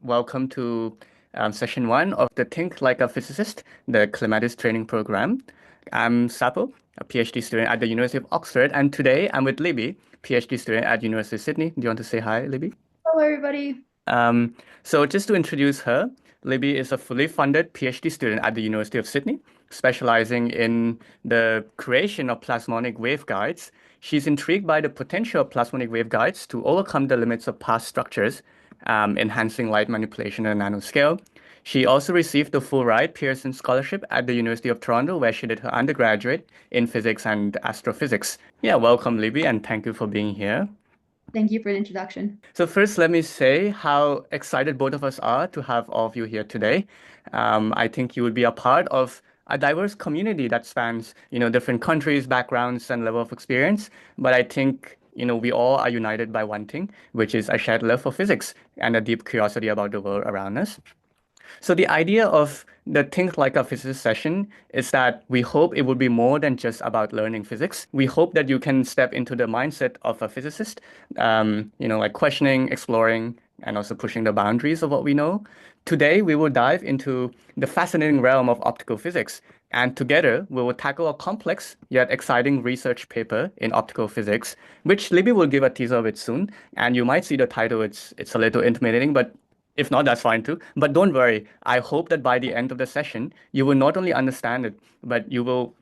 welcome to session one of the Think Like a Physicist, the Clematis training program. I'm Sapo, a PhD student at the University of Oxford, and today I'm with Libby, PhD student at University of Sydney. Do you want to say hi, Libby? Hello, everybody. So just to introduce her, Libby is a fully funded PhD student at the University of Sydney, specializing in the creation of plasmonic waveguides. She's intrigued by the potential of plasmonic waveguides to overcome the limits of past structures, enhancing light manipulation at a nanoscale. She also received the Fulbright Pearson Scholarship at the University of Toronto, where she did her undergraduate in physics and astrophysics. Yeah, welcome, Libby, and thank you for being here. Thank you for the introduction. So first, let me say how excited both of us are to have all of you here today. I think you will be a part of a diverse community that spans, different countries, backgrounds, and level of experience. But I think, we all are united by one thing, which is a shared love for physics and a deep curiosity about the world around us. So the idea of the Think Like a Physicist session is that we hope it will be more than just about learning physics. We hope that you can step into the mindset of a physicist, like questioning, exploring, and also pushing the boundaries of what we know. Today, we will dive into the fascinating realm of optical physics. And together, we will tackle a complex yet exciting research paper in optical physics, which Libby will give a teaser of it soon. And you might see the title, it's a little intimidating, but if not, that's fine too. But don't worry. I hope that by the end of the session, you will not only understand it, but you will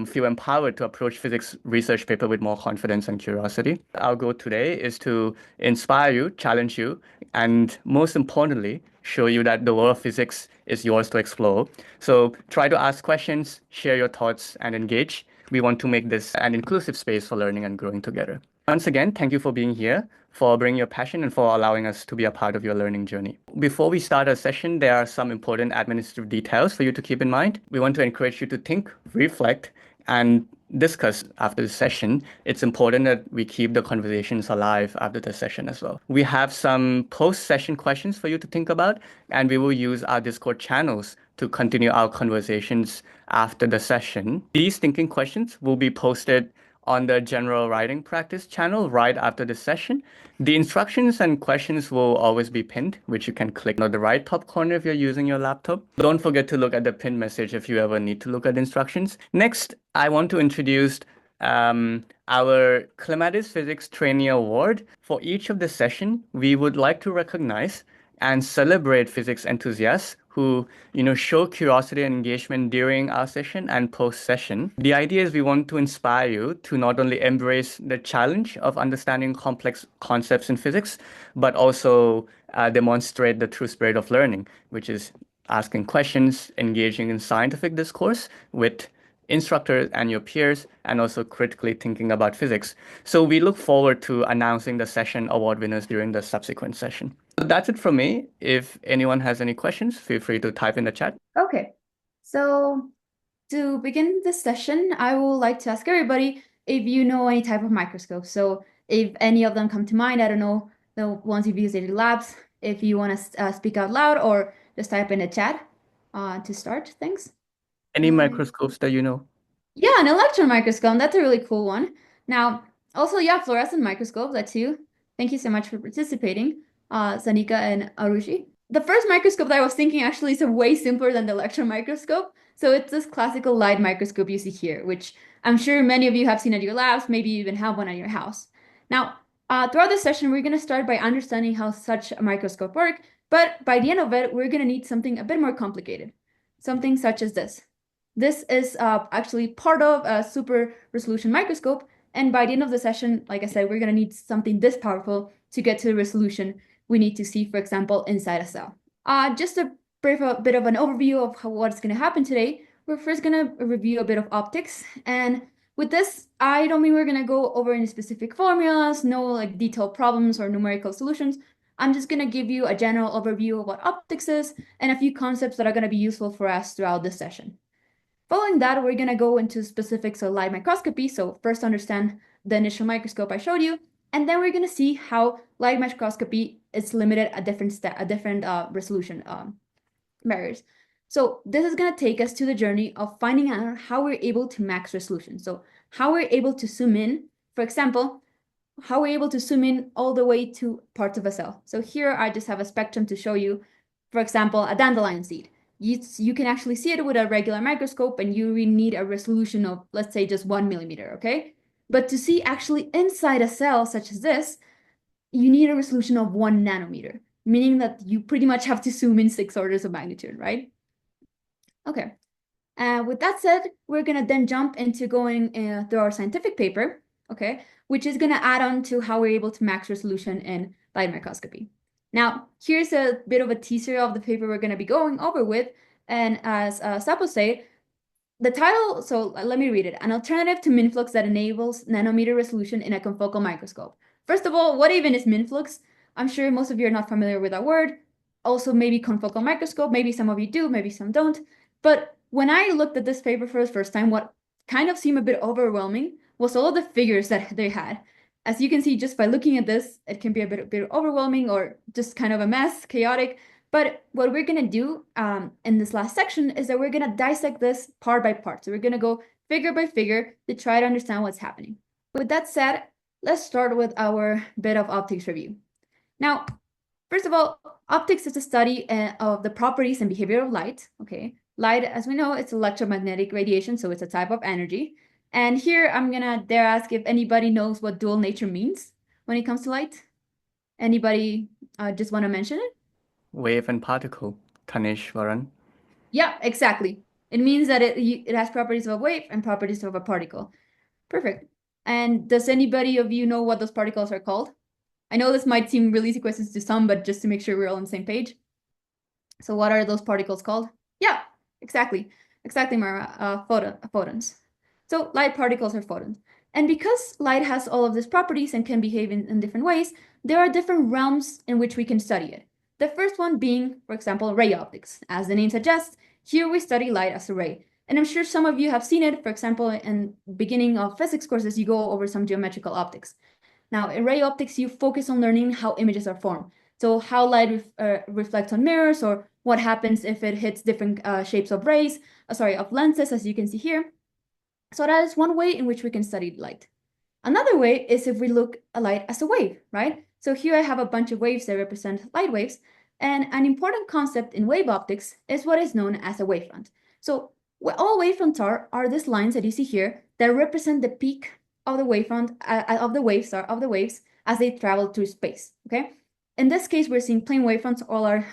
feel empowered to approach physics research paper with more confidence and curiosity. Our goal today is to inspire you, challenge you, and most importantly, show you that the world of physics is yours to explore. So try to ask questions, share your thoughts, and engage. We want to make this an inclusive space for learning and growing together. Once again, thank you for being here, for bringing your passion, and for allowing us to be a part of your learning journey. Before we start our session, there are some important administrative details for you to keep in mind. We want to encourage you to think, reflect, and discuss after the session. It's important that we keep the conversations alive after the session as well. We have some post-session questions for you to think about, and we will use our Discord channels to continue our conversations after the session. These thinking questions will be posted on the general writing practice channel right after the session. The instructions and questions will always be pinned, which you can click on the right top corner if you're using your laptop. Don't forget to look at the pinned message if you ever need to look at instructions. Next, I want to introduce our Clematis Physics Trainee Award. For each of the session, we would like to recognize and celebrate physics enthusiasts who, show curiosity and engagement during our session and post-session. The idea is we want to inspire you to not only embrace the challenge of understanding complex concepts in physics, but also demonstrate the true spirit of learning, which is asking questions, engaging in scientific discourse with instructors and your peers, and also critically thinking about physics. So we look forward to announcing the session award winners during the subsequent session. So that's it from me. If anyone has any questions, feel free to type in the chat. Okay, so to begin this session, I would like to ask everybody if you know any type of microscope. So if any of them come to mind, I don't know, the ones you've used in your labs, if you want to speak out loud or just type in the chat to start things. Any microscopes that you know? Yeah, an electron microscope. That's a really cool one. Now, also, yeah, fluorescent microscope, that too. Thank you so much for participating, Sanika and Arushi. The first microscope that I was thinking actually is way simpler than the electron microscope. So it's this classical light microscope you see here, which I'm sure many of you have seen at your labs, maybe you even have one at your house. Now, throughout this session, we're going to start by understanding how such a microscope works, but by the end of it, we're going to need something a bit more complicated, something such as this. This is actually part of a super resolution microscope. And by the end of the session, like I said, we're going to need something this powerful to get to the resolution we need to see, for example, inside a cell. Just a brief bit of an overview of what's going to happen today. We're first going to review a bit of optics. And with this, I don't mean we're going to go over any specific formulas, no like detailed problems or numerical solutions. I'm just going to give you a general overview of what optics is and a few concepts that are going to be useful for us throughout this session. Following that, we're going to go into specifics of light microscopy. So first understand the initial microscope I showed you, and then we're going to see how light microscopy is limited at different resolution barriers. So this is going to take us to the journey of finding out how we're able to max resolution. So how we're able to zoom in. For example, how we're able to zoom in all the way to parts of a cell. So here I just have a spectrum to show you, for example, a dandelion seed. You can actually see it with a regular microscope, and you really need a resolution of, let's say, just 1 millimeter, okay? But to see actually inside a cell such as this, you need a resolution of 1 nanometer, meaning that you pretty much have to zoom in 6 orders of magnitude, right? Okay. With that said, we're gonna then jump into going through our scientific paper, okay, which is gonna add on to how we're able to max resolution in light microscopy. Now, here's a bit of a teaser of the paper we're gonna be going over with, and as Sapo said, the title, so let me read it. An alternative to MINFLUX that enables nanometer resolution in a confocal microscope. First of all, what even is MINFLUX? I'm sure most of you are not familiar with that word. Also, maybe confocal microscope, maybe some of you do, maybe some don't. But when I looked at this paper for the first time, what kind of seemed a bit overwhelming was all of the figures that they had. As you can see, just by looking at this, it can be a bit overwhelming or just kind of a mess, chaotic. But what we're going to do in this last section is that we're going to dissect this part by part. So we're going to go figure by figure to try to understand what's happening. With that said, let's start with our bit of optics review. Now, first of all, optics is a study of the properties and behavior of light. Okay, light, as we know, it's electromagnetic radiation, so it's a type of energy. And here I'm going to dare ask if anybody knows what dual nature means when it comes to light. Anybody just want to mention it? Wave and particle, Tanishwaran. Yeah, exactly. It means that it has properties of a wave and properties of a particle. Perfect. And does anybody of you know what those particles are called? I know this might seem really easy questions to some, but just to make sure we're all on the same page. So what are those particles called? Yeah, exactly. Exactly, Mara. Photons. So light particles are photons. And because light has all of these properties and can behave in different ways, there are different realms in which we can study it. The first one being, for example, ray optics. As the name suggests, here we study light as a ray. And I'm sure some of you have seen it. For example, in beginning of physics courses, you go over some geometrical optics. Now, in ray optics, you focus on learning how images are formed. So how light reflects on mirrors, or what happens if it hits different shapes of rays, of lenses, as you can see here. So that is one way in which we can study light. Another way is if we look at light as a wave, right? So here I have a bunch of waves that represent light waves. And an important concept in wave optics is what is known as a wavefront. So what all wavefronts are these lines that you see here that represent the peak of the wavefront of the waves as they travel through space. Okay. In this case, we're seeing plane wavefronts all are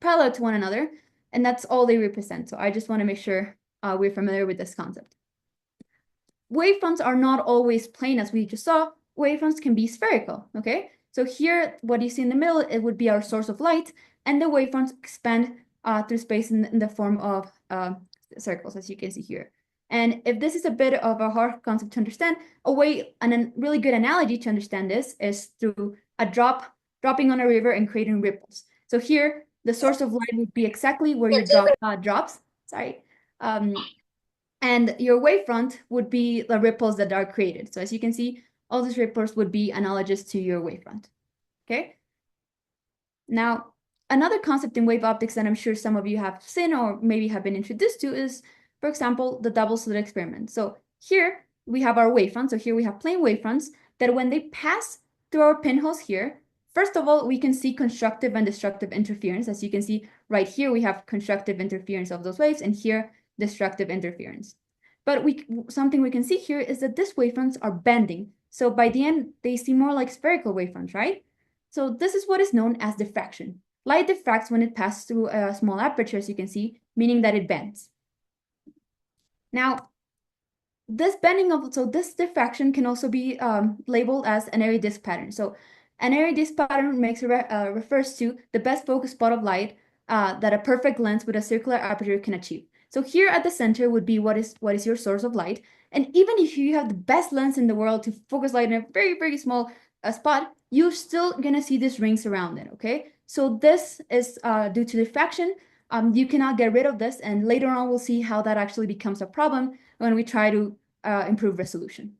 parallel to one another, and that's all they represent. So I just want to make sure we're familiar with this concept. Wavefronts are not always plane, as we just saw. Wavefronts can be spherical. Okay. So here, what you see in the middle, it would be our source of light, and the wavefronts expand through space in the form of circles, as you can see here. And if this is a bit of a hard concept to understand, a way and a really good analogy to understand this is through a dropping on a river and creating ripples. So here, the source of light would be exactly where your drop drops. Sorry. And your wavefront would be the ripples that are created. So as you can see, all these ripples would be analogous to your wavefront. Okay. Now, another concept in wave optics that I'm sure some of you have seen or maybe have been introduced to is, for example, the double slit experiment. So here we have our wavefront. So here we have plane wavefronts that when they pass through our pinholes here, first of all, we can see constructive and destructive interference. As you can see right here, we have constructive interference of those waves, and here, destructive interference. But something we can see here is that these wavefronts are bending. So by the end, they seem more like spherical wavefronts, right? So this is what is known as diffraction. Light diffracts when it passes through a small aperture, as you can see, meaning that it bends. Now, this diffraction can also be labeled as an airy disk pattern. So an airy disk pattern refers to the best focus spot of light that a perfect lens with a circular aperture can achieve. So here at the center would be what is your source of light. And even if you have the best lens in the world to focus light in a very, very small spot, you're still gonna see these rings around it, okay? So this is due to diffraction. You cannot get rid of this, and later on we'll see how that actually becomes a problem when we try to improve resolution.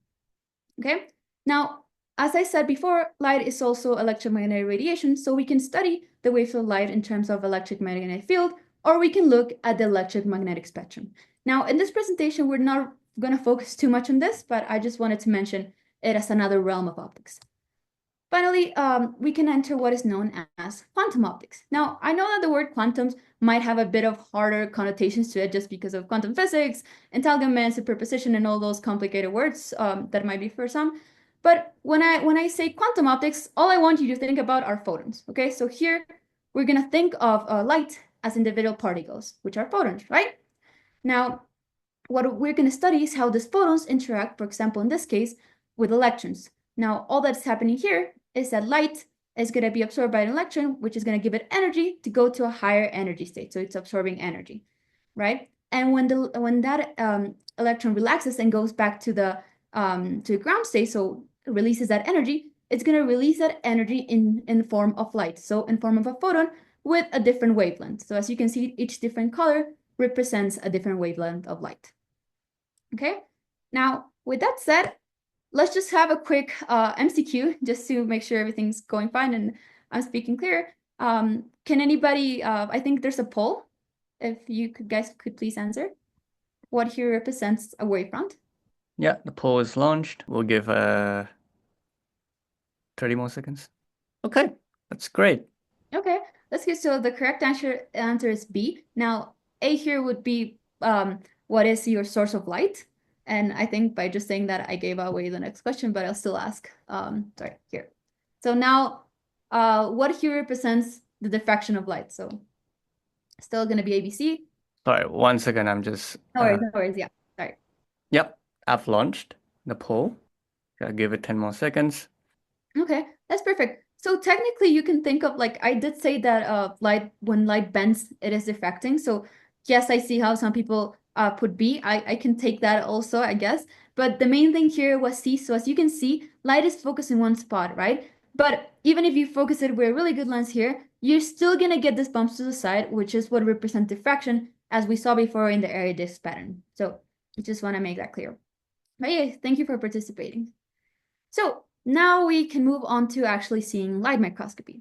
Okay, now, as I said before, light is also electromagnetic radiation, so we can study the waves of light in terms of electric magnetic field, or we can look at the electric magnetic spectrum. Now, in this presentation, we're not going to focus too much on this, but I just wanted to mention it as another realm of optics. Finally, we can enter what is known as quantum optics. Now, I know that the word quantums might have a bit of harder connotations to it just because of quantum physics, entanglement, superposition, and all those complicated words that might be for some. But when I say quantum optics, all I want you to think about are photons. Okay, so here we're gonna think of light as individual particles, which are photons, right? Now, what we're going to study is how these photons interact, for example, in this case, with electrons. Now, all that's happening here is that light is going to be absorbed by an electron, which is going to give it energy to go to a higher energy state. So it's absorbing energy, right? And when that electron relaxes and goes back to the ground state, so it releases that energy, it's going to release that energy in form of light. So in form of a photon with a different wavelength. So as you can see, each different color represents a different wavelength of light. Okay, now with that said, let's just have a quick MCQ just to make sure everything's going fine and I'm speaking clear. Can anybody, I think there's a poll, if you guys could please answer. What here represents a wavefront? Yeah, the poll is launched. We'll give 30 more seconds. Okay, that's great. Okay, let's get, so the correct answer is B. Now, A here would be what is your source of light? And I think by just saying that, I gave away the next question, but I'll still ask. Sorry, here. So now, what here represents the diffraction of light? So still going to be ABC. Sorry, 1 second, I'm just... No worries, yeah, sorry. Yep, I've launched the poll. Gotta give it 10 more seconds. Okay, that's perfect. So technically you can think of, like, I did say that light, when light bends, it is diffracting. So yes, I see how some people put B. I can take that also, I guess. But the main thing here was C. So as you can see, light is focused in one spot, right? But even if you focus it with a really good lens here, you're still gonna get these bumps to the side, which is what represent diffraction, as we saw before in the area disk pattern. So I just want to make that clear. But yeah, thank you for participating. So now we can move on to actually seeing light microscopy.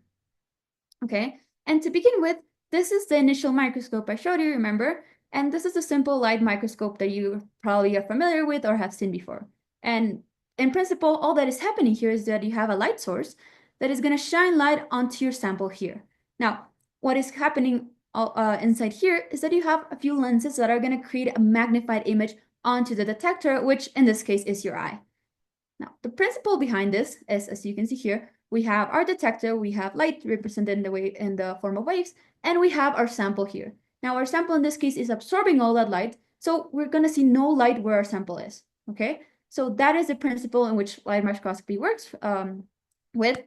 Okay, and to begin with, this is the initial microscope I showed you, remember? And this is a simple light microscope that you probably are familiar with or have seen before. And in principle, all that is happening here is that you have a light source that is going to shine light onto your sample here. Now, what is happening inside here is that you have a few lenses that are going to create a magnified image onto the detector, which in this case is your eye. Now, the principle behind this is, as you can see here, we have our detector, we have light represented in the form of waves, and we have our sample here. Now, our sample in this case is absorbing all that light, so we're going to see no light where our sample is, okay? So that is the principle in which light microscopy works with.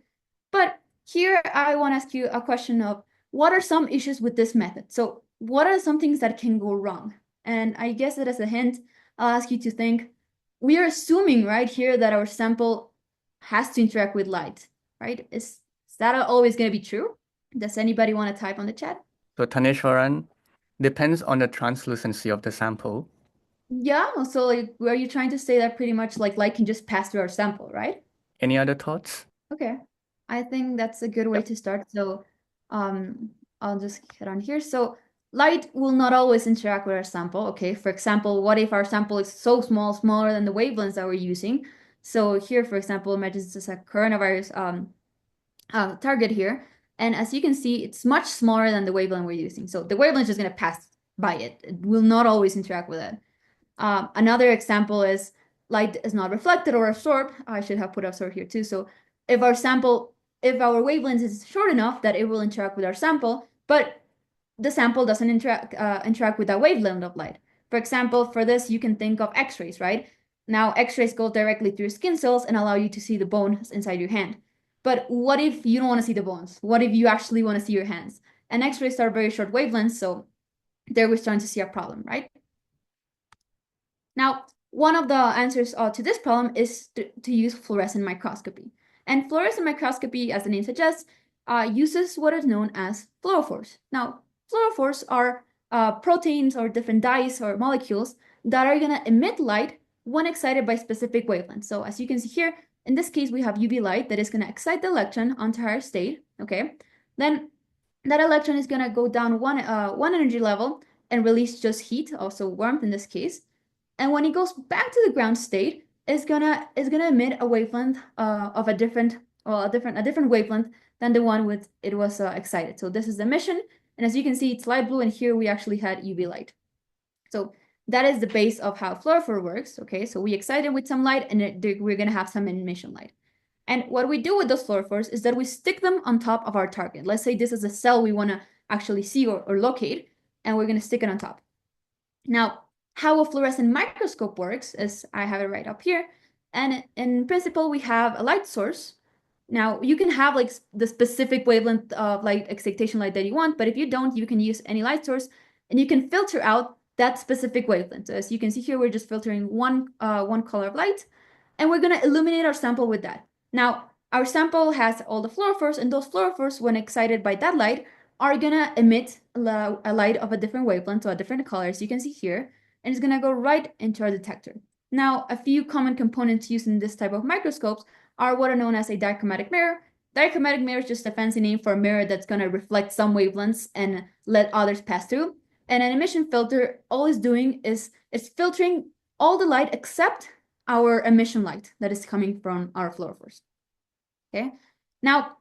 But here I want to ask you a question of, what are some issues with this method? So what are some things that can go wrong? And I guess that as a hint, I'll ask you to think, we are assuming right here that our sample has to interact with light, right? Is that always going to be true? Does anybody want to type on the chat? So Taneshwaran, depends on the translucency of the sample. Yeah, so like, were you trying to say that pretty much like light can just pass through our sample, right? Any other thoughts? Okay, I think that's a good way Yep. to start. So I'll just hit on here. So light will not always interact with our sample. Okay, for example, what if our sample is so small, smaller than the wavelengths that we're using? So here, for example, imagine this is a coronavirus target here. And as you can see, it's much smaller than the wavelength we're using. So the wavelength is just going to pass by it. It will not always interact with it. Another example is light is not reflected or absorbed. I should have put absorbed here too. So if our wavelength is short enough that it will interact with our sample, but the sample doesn't interact with the wavelength of light. For example, for this, you can think of X-rays, right? Now, X-rays go directly through skin cells and allow you to see the bones inside your hand. But what if you don't want to see the bones? What if you actually want to see your hands? And X-rays are very short wavelengths, so there we're starting to see a problem, right? Now, one of the answers to this problem is to use fluorescent microscopy. And fluorescent microscopy, as the name suggests, uses what is known as fluorophores. Now, fluorophores are proteins or different dyes or molecules that are going to emit light when excited by specific wavelengths. So as you can see here, in this case, we have UV light that is going to excite the electron onto higher state, okay? Then that electron is going to go down one energy level and release just heat, also warmth in this case. And when it goes back to the ground state, is gonna emit a wavelength of a different, well, a different wavelength than the one with it was excited. So this is the emission, and as you can see, it's light blue, and here we actually had UV light. So that is the base of how fluorophore works. Okay, so we excite it with some light, and we're gonna have some emission light. And what we do with those fluorophores is that we stick them on top of our target. Let's say this is a cell we want to actually see or locate, and we're going to stick it on top. Now, how a fluorescent microscope works is I have it right up here. And in principle, we have a light source. Now, you can have like the specific wavelength of light excitation light that you want, but if you don't, you can use any light source, and you can filter out that specific wavelength. So as you can see here, we're just filtering one color of light, and we're going to illuminate our sample with that. Now, our sample has all the fluorophores, and those fluorophores, when excited by that light, are gonna emit a light of a different wavelength, so a different color, as you can see here, and it's gonna go right into our detector. Now, a few common components used in this type of microscopes are what are known as a dichromatic mirror. Dichromatic mirror is just a fancy name for a mirror that's gonna reflect some wavelengths and let others pass through. And an emission filter, all it's doing is it's filtering all the light except our emission light that is coming from our fluorophores. Okay. Now,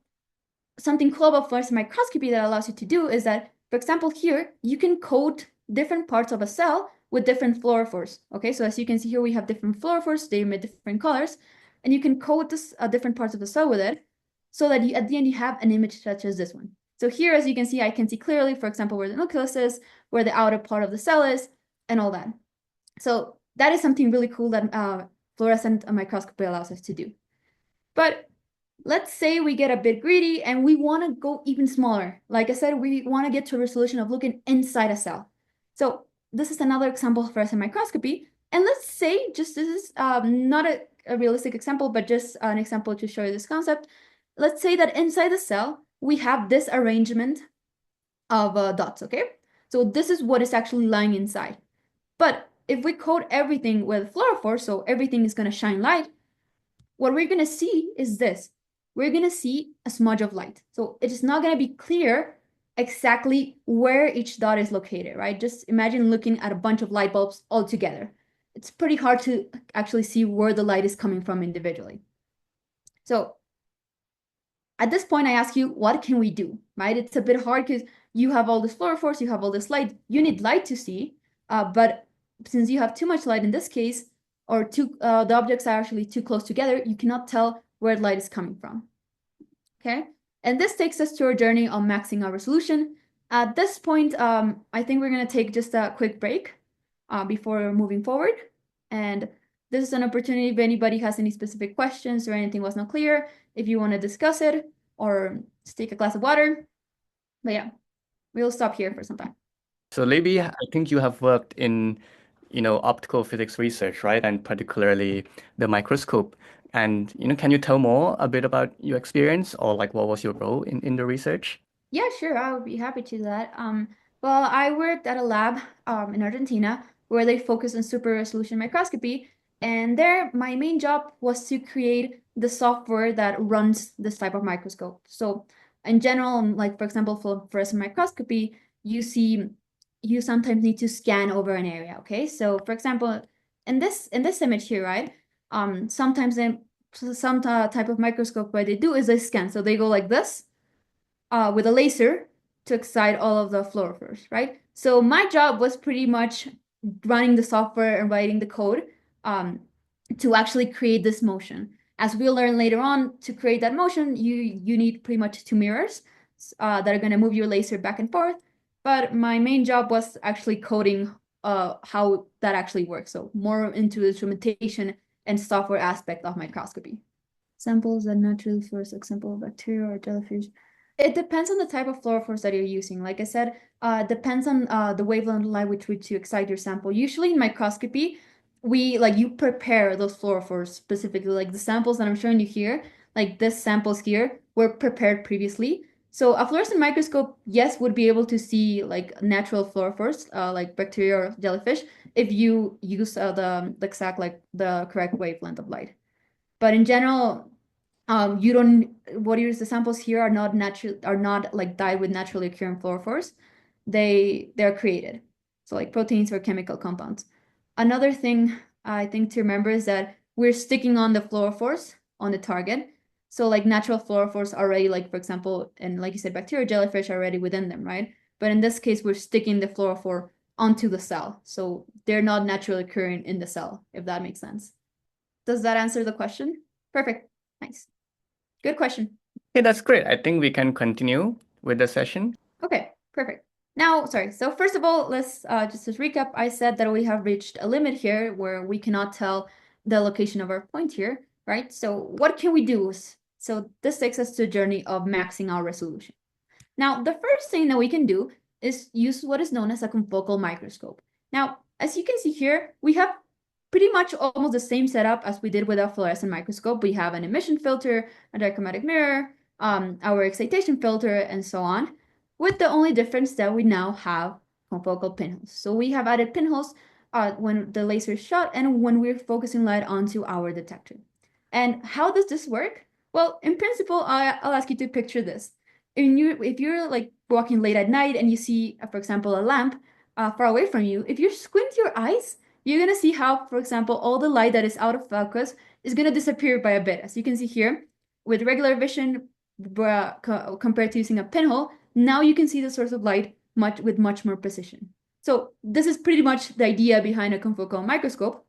something cool about fluorescent microscopy that allows you to do is that, for example, here you can coat different parts of a cell with different fluorophores. Okay, so as you can see here, we have different fluorophores, they emit different colors, and you can coat this different parts of the cell with it, so that at the end you have an image such as this one. So here, as you can see, I can see clearly, for example, where the nucleus is, where the outer part of the cell is, and all that. So that is something really cool that fluorescent microscopy allows us to do. But let's say we get a bit greedy and we want to go even smaller. Like I said, we want to get to a resolution of looking inside a cell. So this is another example of fluorescent microscopy. And let's say, just this is not a realistic example, but just an example to show you this concept. Let's say that inside the cell, we have this arrangement of dots, okay? So this is what is actually lying inside. But if we coat everything with fluorophore, so everything is going to shine light, what we're going to see is this. We're going to see a smudge of light. So it is not going to be clear exactly where each dot is located, right? Just imagine looking at a bunch of light bulbs all together. It's pretty hard to actually see where the light is coming from individually. So at this point, I ask you, what can we do, right? It's a bit hard because you have all this fluorophores, you have all this light. You need light to see, but since you have too much light in this case, or the objects are actually too close together, you cannot tell where light is coming from. Okay, and this takes us to our journey on maxing our resolution. At this point, I think we're going to take just a quick break before moving forward. And this is an opportunity if anybody has any specific questions or anything was not clear, if you want to discuss it or just take a glass of water. But yeah, we'll stop here for some time. So Libby, I think you have worked in, optical physics research, right? And particularly the microscope. And, can you tell more a bit about your experience or like what was your role in the research? Yeah, sure. I would be happy to do that. Well, I worked at a lab in Argentina where they focus on super resolution microscopy. And there, my main job was to create the software that runs this type of microscope. So in general, like for example, for fluorescent microscopy, you sometimes need to scan over an area. Okay. So for example, in this image here, right? Sometimes some type of microscope, what they do is they scan. So they go like this with a laser to excite all of the fluorophores, right? So my job was pretty much running the software and writing the code to actually create this motion. As we'll learn later on, to create that motion, you need pretty much two mirrors that are going to move your laser back and forth. But my main job was actually coding how that actually works. So more into the instrumentation and software aspect of microscopy. Samples that naturally fluoresce, example of bacteria or jellyfish. It depends on the type of fluorophores that you're using. Like I said, depends on the wavelength of light with which you excite your sample. Usually in microscopy, you prepare those fluorophores specifically. Like the samples that I'm showing you here, like this samples here, were prepared previously. So a fluorescent microscope, yes, would be able to see like natural fluorophores, like bacteria or jellyfish, if you use the correct wavelength of light. But in general, you don't what is the samples here are not natural, are not like dyed with naturally occurring fluorophores. They're created. So like proteins or chemical compounds. Another thing I think to remember is that we're sticking on the fluorophores on the target. So like natural fluorophores already, like for example, and like you said, bacteria, jellyfish are already within them, right? But in this case, we're sticking the fluorophore onto the cell. So they're not naturally occurring in the cell, if that makes sense. Does that answer the question? Perfect. Nice. Good question. Okay, that's great. I think we can continue with the session. Okay, perfect. Now, sorry. So first of all, let's just to recap. I said that we have reached a limit here where we cannot tell the location of our point here, right? So what can we do? So this takes us to a journey of maxing our resolution. Now, the first thing that we can do is use what is known as a confocal microscope. Now, as you can see here, we have pretty much almost the same setup as we did with our fluorescent microscope. We have an emission filter, a dichromatic mirror, our excitation filter, and so on, with the only difference that we now have confocal pinholes. So we have added pinholes when the laser is shot and when we're focusing light onto our detector. And how does this work? Well, in principle, I'll ask you to picture this. If you're like walking late at night and you see, for example, a lamp far away from you, if you squint your eyes, you're gonna see how, for example, all the light that is out of focus is gonna disappear by a bit. As you can see here, with regular vision compared to using a pinhole, now you can see the source of light with much more precision. So this is pretty much the idea behind a confocal microscope.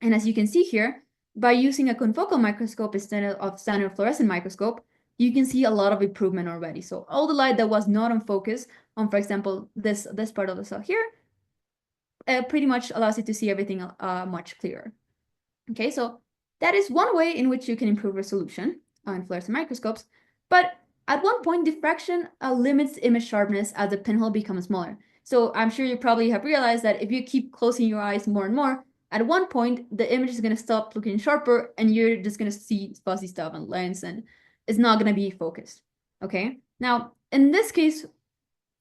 And as you can see here, by using a confocal microscope instead of standard fluorescent microscope, you can see a lot of improvement already. So all the light that was not on focus on, for example, this part of the cell here, pretty much allows you to see everything much clearer. Okay, so that is one way in which you can improve resolution on fluorescent microscopes. But at one point, diffraction limits image sharpness as the pinhole becomes smaller. So I'm sure you probably have realized that if you keep closing your eyes more and more, at one point, the image is going to stop looking sharper and you're just going to see fuzzy stuff on the lens and it's not going to be focused. Okay, now in this case,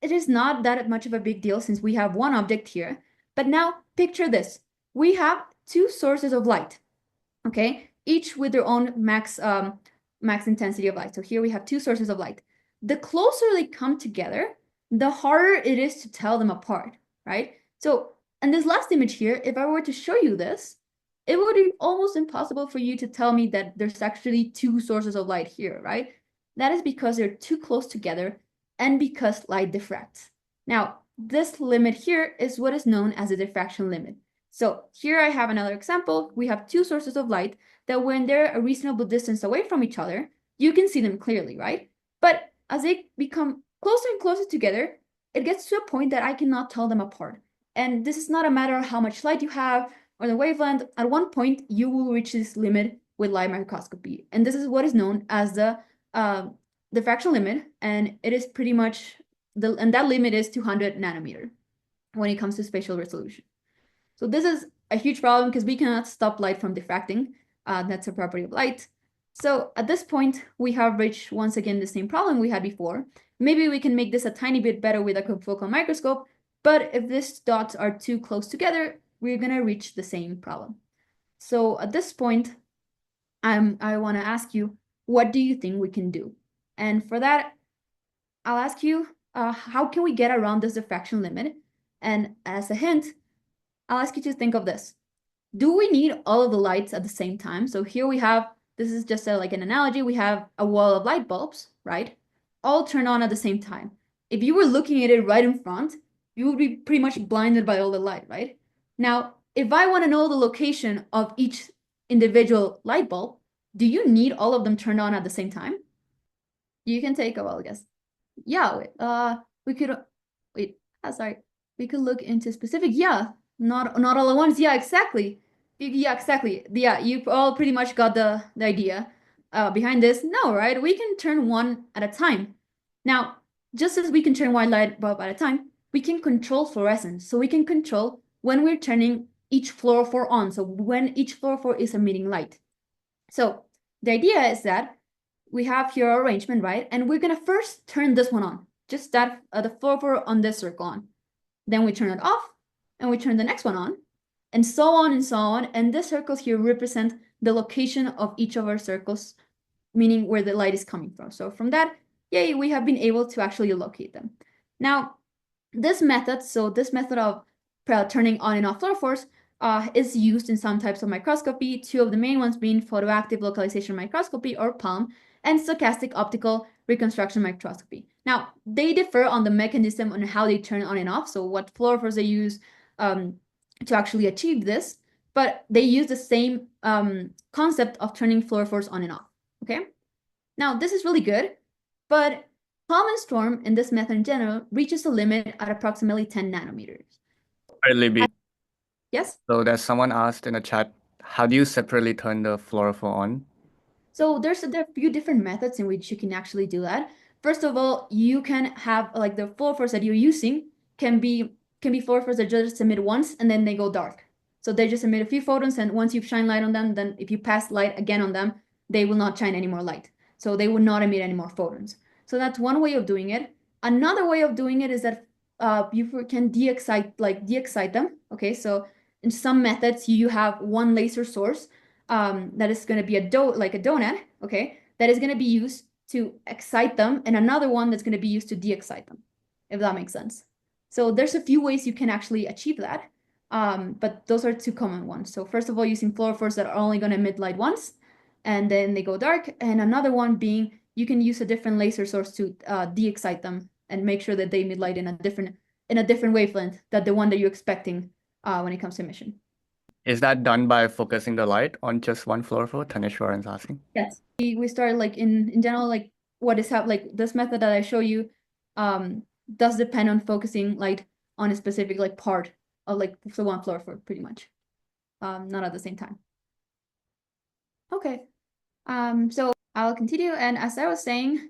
it is not that much of a big deal since we have one object here. But now picture this. We have two sources of light, okay? Each with their own max intensity of light. So here we have two sources of light. The closer they come together, the harder it is to tell them apart, right? So in this last image here, if I were to show you this, it would be almost impossible for you to tell me that there's actually two sources of light here, right? That is because they're too close together and because light diffracts. Now, this limit here is what is known as the diffraction limit. So here I have another example. We have two sources of light that when they're a reasonable distance away from each other, you can see them clearly, right? But as they become closer and closer together, it gets to a point that I cannot tell them apart. And this is not a matter of how much light you have or the wavelength. At one point, you will reach this limit with light microscopy. And this is what is known as the diffraction limit. And it is pretty much, and that limit is 200 nanometer when it comes to spatial resolution. So this is a huge problem because we cannot stop light from diffracting. That's a property of light. So at this point, we have reached once again the same problem we had before. Maybe we can make this a tiny bit better with a confocal microscope, but if these dots are too close together, we're gonna reach the same problem. So at this point, I wanna ask you, what do you think we can do? And for that, I'll ask you, how can we get around this diffraction limit? And as a hint, I'll ask you to think of this. Do we need all of the lights at the same time? So here we have, this is just like an analogy, we have a wall of light bulbs, right? All turn on at the same time. If you were looking at it right in front, you would be pretty much blinded by all the light, right? Now, if I want to know the location of each individual light bulb, do you need all of them turned on at the same time? You can take a while, I guess. Yeah, we could, sorry. We could look into specific, yeah, not all at once. Yeah, exactly. Yeah, exactly. Yeah, you all pretty much got the idea behind this. No, right? We can turn one at a time. Now, just as we can turn one light bulb at a time, we can control fluorescence. So we can control when we're turning each fluorophore on. So when each fluorophore is emitting light. So the idea is that we have here our arrangement, right? And we're gonna first turn this one on. Just that the fluorophore on this circle on. Then we turn it off and we turn the next one on and so on and so on. And the circles here represent the location of each of our circles, meaning where the light is coming from. So from that, yay, we have been able to actually locate them. Now, this method of turning on and off fluorophores is used in some types of microscopy, two of the main ones being photoactive localization microscopy, or PALM, and stochastic optical reconstruction microscopy. Now, they differ on the mechanism on how they turn on and off, so what fluorophores they use to actually achieve this, but they use the same concept of turning fluorophores on and off, okay? Now, this is really good, but common storm in this method in general reaches a limit at approximately 10 nanometers. Libby. Yes? So there's someone asked in the chat, how do you separately turn the fluorophore on? So there are a few different methods in which you can actually do that. First of all, you can have like the fluorophores that you're using can be fluorophores that just emit once and then they go dark. So they just emit a few photons, and once you shine light on them, then if you pass light again on them, they will not shine any more light. So they will not emit any more photons. So that's one way of doing it. Another way of doing it is that you can de-excite them. Okay, so in some methods you have one laser source that is going to be a donut, okay, that is going to be used to excite them, and another one that's going to be used to de-excite them, if that makes sense. So there's a few ways you can actually achieve that, but those are two common ones. So first of all, using fluorophores that are only going to emit light once, and then they go dark, and another one being you can use a different laser source to de-excite them and make sure that they emit light in a different wavelength than the one that you're expecting when it comes to emission. Is that done by focusing the light on just one fluorophore? Tanishwaran's asking. Yes, we start like in general, like what is like this method that I show you does depend on focusing light on a specific like part of like the one fluorophore pretty much, not at the same time. Okay, so I'll continue, and as I was saying,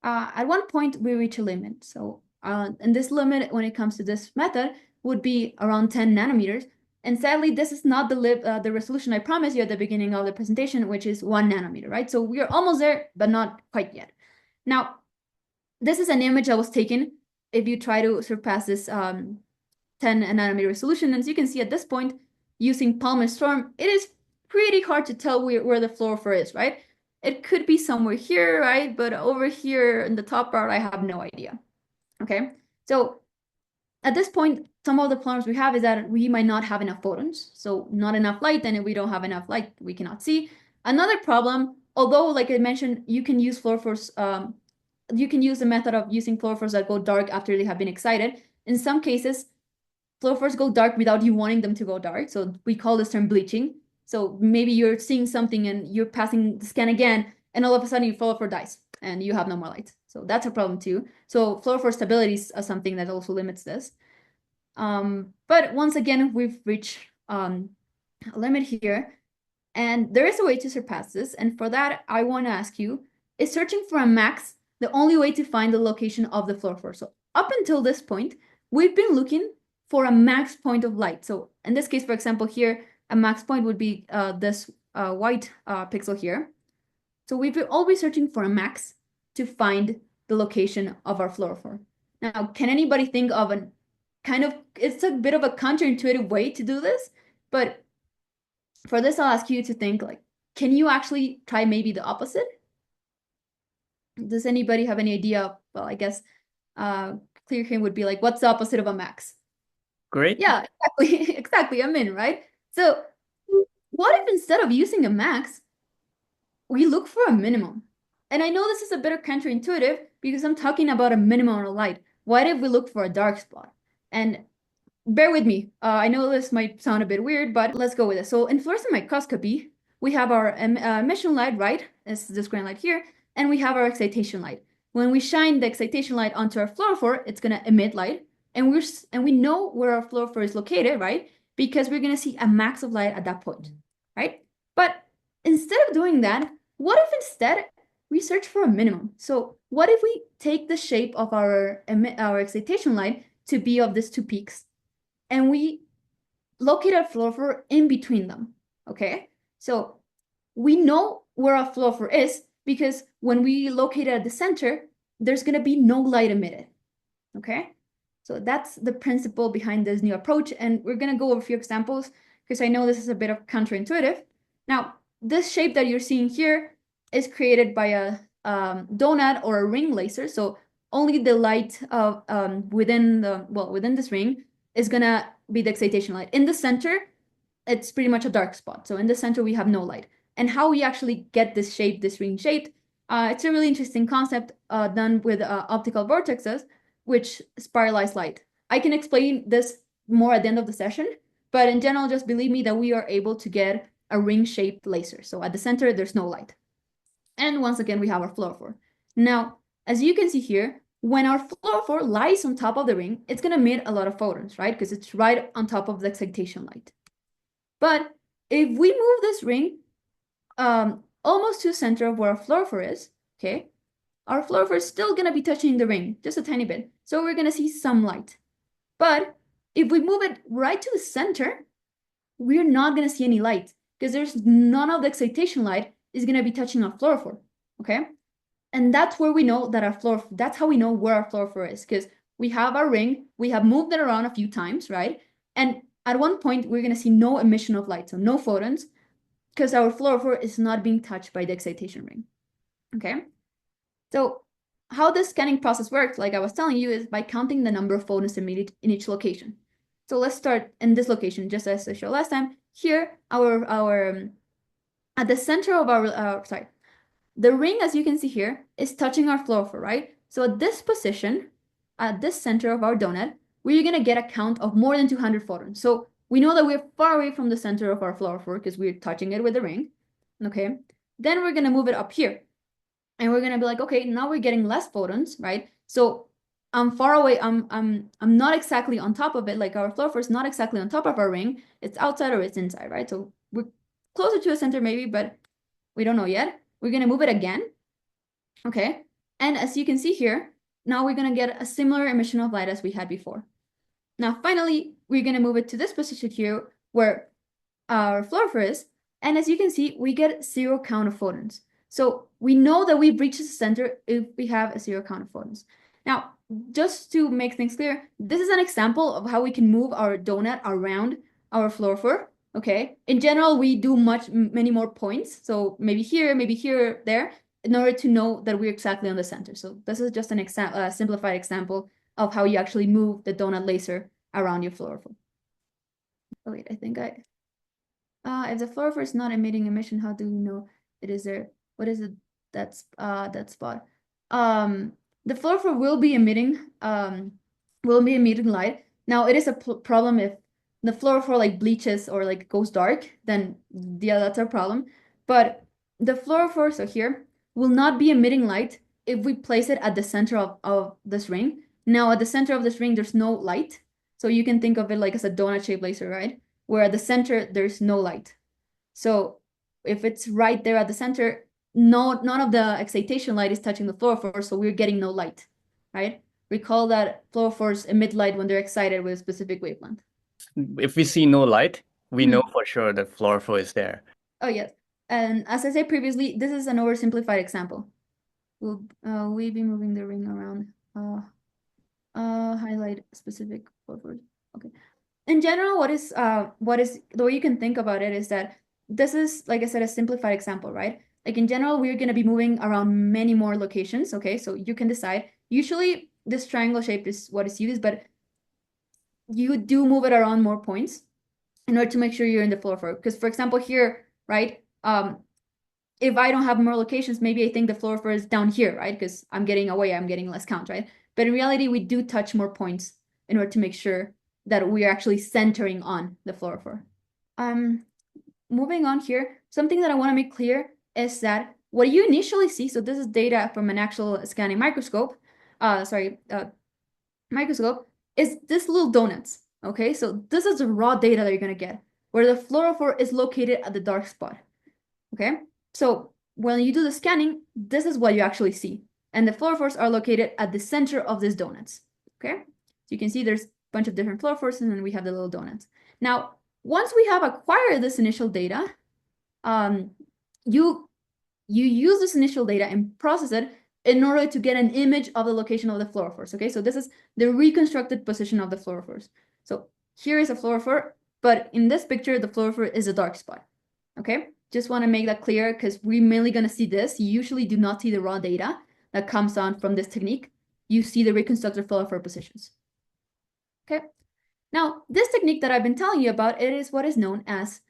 at one point we reach a limit. So and this limit when it comes to this method would be around 10 nanometers. And sadly, this is not the resolution I promised you at the beginning of the presentation, which is 1 nanometer, right? So we are almost there, but not quite yet. Now, this is an image that was taken if you try to surpass this 10 nanometer resolution. And as you can see at this point, using Palmer Storm, it is pretty hard to tell where the fluorophore is, right? It could be somewhere here, right? But over here in the top part, I have no idea. Okay, so at this point, some of the problems we have is that we might not have enough photons, so not enough light, and if we don't have enough light, we cannot see. Another problem, although like I mentioned, you can use fluorophores, you can use the method of using fluorophores that go dark after they have been excited. In some cases, fluorophores go dark without you wanting them to go dark, so we call this term bleaching. So maybe you're seeing something and you're passing the scan again, and all of a sudden your fluorophore dies and you have no more light. So that's a problem too. So fluorophore stability is something that also limits this. But once again, we've reached a limit here, and there is a way to surpass this. And for that, I want to ask you, is searching for a max the only way to find the location of the fluorophore? So up until this point, we've been looking for a max point of light. So in this case, for example, here, a max point would be this white pixel here. So we've been always searching for a max to find the location of our fluorophore. Now, can anybody think of an it's a bit of a counterintuitive way to do this, but for this, I'll ask you to think like, can you actually try maybe the opposite? Does anybody have any idea? Well, I guess clear here would be like, what's the opposite of a max? Great. Yeah, exactly, exactly, a min, right? So what if instead of using a max, we look for a minimum? And I know this is a bit counterintuitive because I'm talking about a minimum of light. What if we look for a dark spot? And bear with me. I know this might sound a bit weird, but let's go with it. So in fluorescent microscopy, we have our emission light, right? It's this green light here. And we have our excitation light. When we shine the excitation light onto our fluorophore, it's going to emit light. And we know where our fluorophore is located, right? Because we're going to see a max of light at that point, right? But instead of doing that, what if instead we search for a minimum? So what if we take the shape of our excitation light to be of these two peaks, and we locate a fluorophore in between them, okay? So we know where our fluorophore is because when we locate it at the center, there's going to be no light emitted, okay? So that's the principle behind this new approach, and we're going to go over a few examples because I know this is a bit of counterintuitive. Now, this shape that you're seeing here is created by a donut or a ring laser, so only the light of within this ring is gonna be the excitation light. In the center, it's pretty much a dark spot. So in the center, we have no light. And how we actually get this shape, this ring shaped, it's a really interesting concept done with optical vortexes, which spiralize light. I can explain this more at the end of the session, but in general, just believe me that we are able to get a ring-shaped laser. So at the center, there's no light. And once again, we have our fluorophore. Now, as you can see here, when our fluorophore lies on top of the ring, it's going to emit a lot of photons, right? Because it's right on top of the excitation light. But if we move this ring almost to the center of where our fluorophore is, okay, our fluorophore is still going to be touching the ring, just a tiny bit. So we're going to see some light. But if we move it right to the center, we're not going to see any light because there's none of the excitation light is going to be touching our fluorophore, okay? And that's where we know that our fluorophore, that's how we know where our fluorophore is, because we have our ring, we have moved it around a few times, right? And at one point, we're going to see no emission of light, so no photons, because our fluorophore is not being touched by the excitation ring, okay? So how this scanning process works, like I was telling you, is by counting the number of photons emitted in each location. So let's start in this location, just as I showed last time. Here, at the center of our, the ring, as you can see here, is touching our fluorophore, right? So at this position, at this center of our donut, we're going to get a count of more than 200 photons. So we know that we're far away from the center of our fluorophore because we're touching it with the ring, okay? Then we're going to move it up here. And we're going to be like, okay, now we're getting less photons, right? So I'm far away. I'm not exactly on top of it. Like our fluorophore is not exactly on top of our ring. It's outside or it's inside, right? So we're closer to a center maybe, but we don't know yet. We're going to move it again. Okay. And as you can see here, now we're going to get a similar emission of light as we had before. Now, finally, we're going to move it to this position here where our fluorophore is. And as you can see, we get 0 count of photons. So we know that we've reached the center if we have a 0 count of photons. Now, just to make things clear, this is an example of how we can move our donut around our fluorophore. Okay. In general, we do many more points. So maybe here, there, in order to know that we're exactly on the center. So this is just an simplified example of how you actually move the donut laser around your fluorophore. Oh wait, I think if the fluorophore is not emitting emission, how do we know it is there? What is it that spot? The fluorophore will be emitting light. Now it is a problem if the fluorophore like bleaches or like goes dark, then yeah, that's our problem. But the fluorophore, so here, will not be emitting light if we place it at the center of this ring. Now at the center of this ring, there's no light. So you can think of it like as a donut-shaped laser, right? Where at the center, there's no light. So if it's right there at the center, none of the excitation light is touching the fluorophore, so we're getting no light, right? Recall that fluorophores emit light when they're excited with a specific wavelength. If we see no light, we know for sure that fluorophore is there. Oh, yes. And as I said previously, this is an oversimplified example. We'll be moving the ring around. Highlight specific fluorophores. Okay. In general, what is the way you can think about it is that this is, like I said, a simplified example, right? Like in general, we're going to be moving around many more locations, okay? So you can decide. Usually this triangle shape is what is used, but you do move it around more points in order to make sure you're in the fluorophore. Because for example, here, right? If I don't have more locations, maybe I think the fluorophore is down here, right? Because I'm getting away, I'm getting less count, right? But in reality, we do touch more points in order to make sure that we are actually centering on the fluorophore. Moving on here, something that I want to make clear is that what you initially see, so this is data from an actual scanning microscope, microscope, is this little donuts, okay? So this is the raw data that you're going to get, where the fluorophore is located at the dark spot, okay? So when you do the scanning, this is what you actually see. And the fluorophores are located at the center of these donuts, okay? So you can see there's bunch of different fluorophores, and then we have the little donuts. Now, once we have acquired this initial data, you use this initial data and process it in order to get an image of the location of the fluorophores, okay? So this is the reconstructed position of the fluorophores. So here is a fluorophore, but in this picture, the fluorophore is a dark spot, okay? Just want to make that clear because we're mainly going to see this. You usually do not see the raw data that comes on from this technique. You see the reconstructed fluorophore positions. Okay, Now, this technique that I've been telling you about, it is what is known as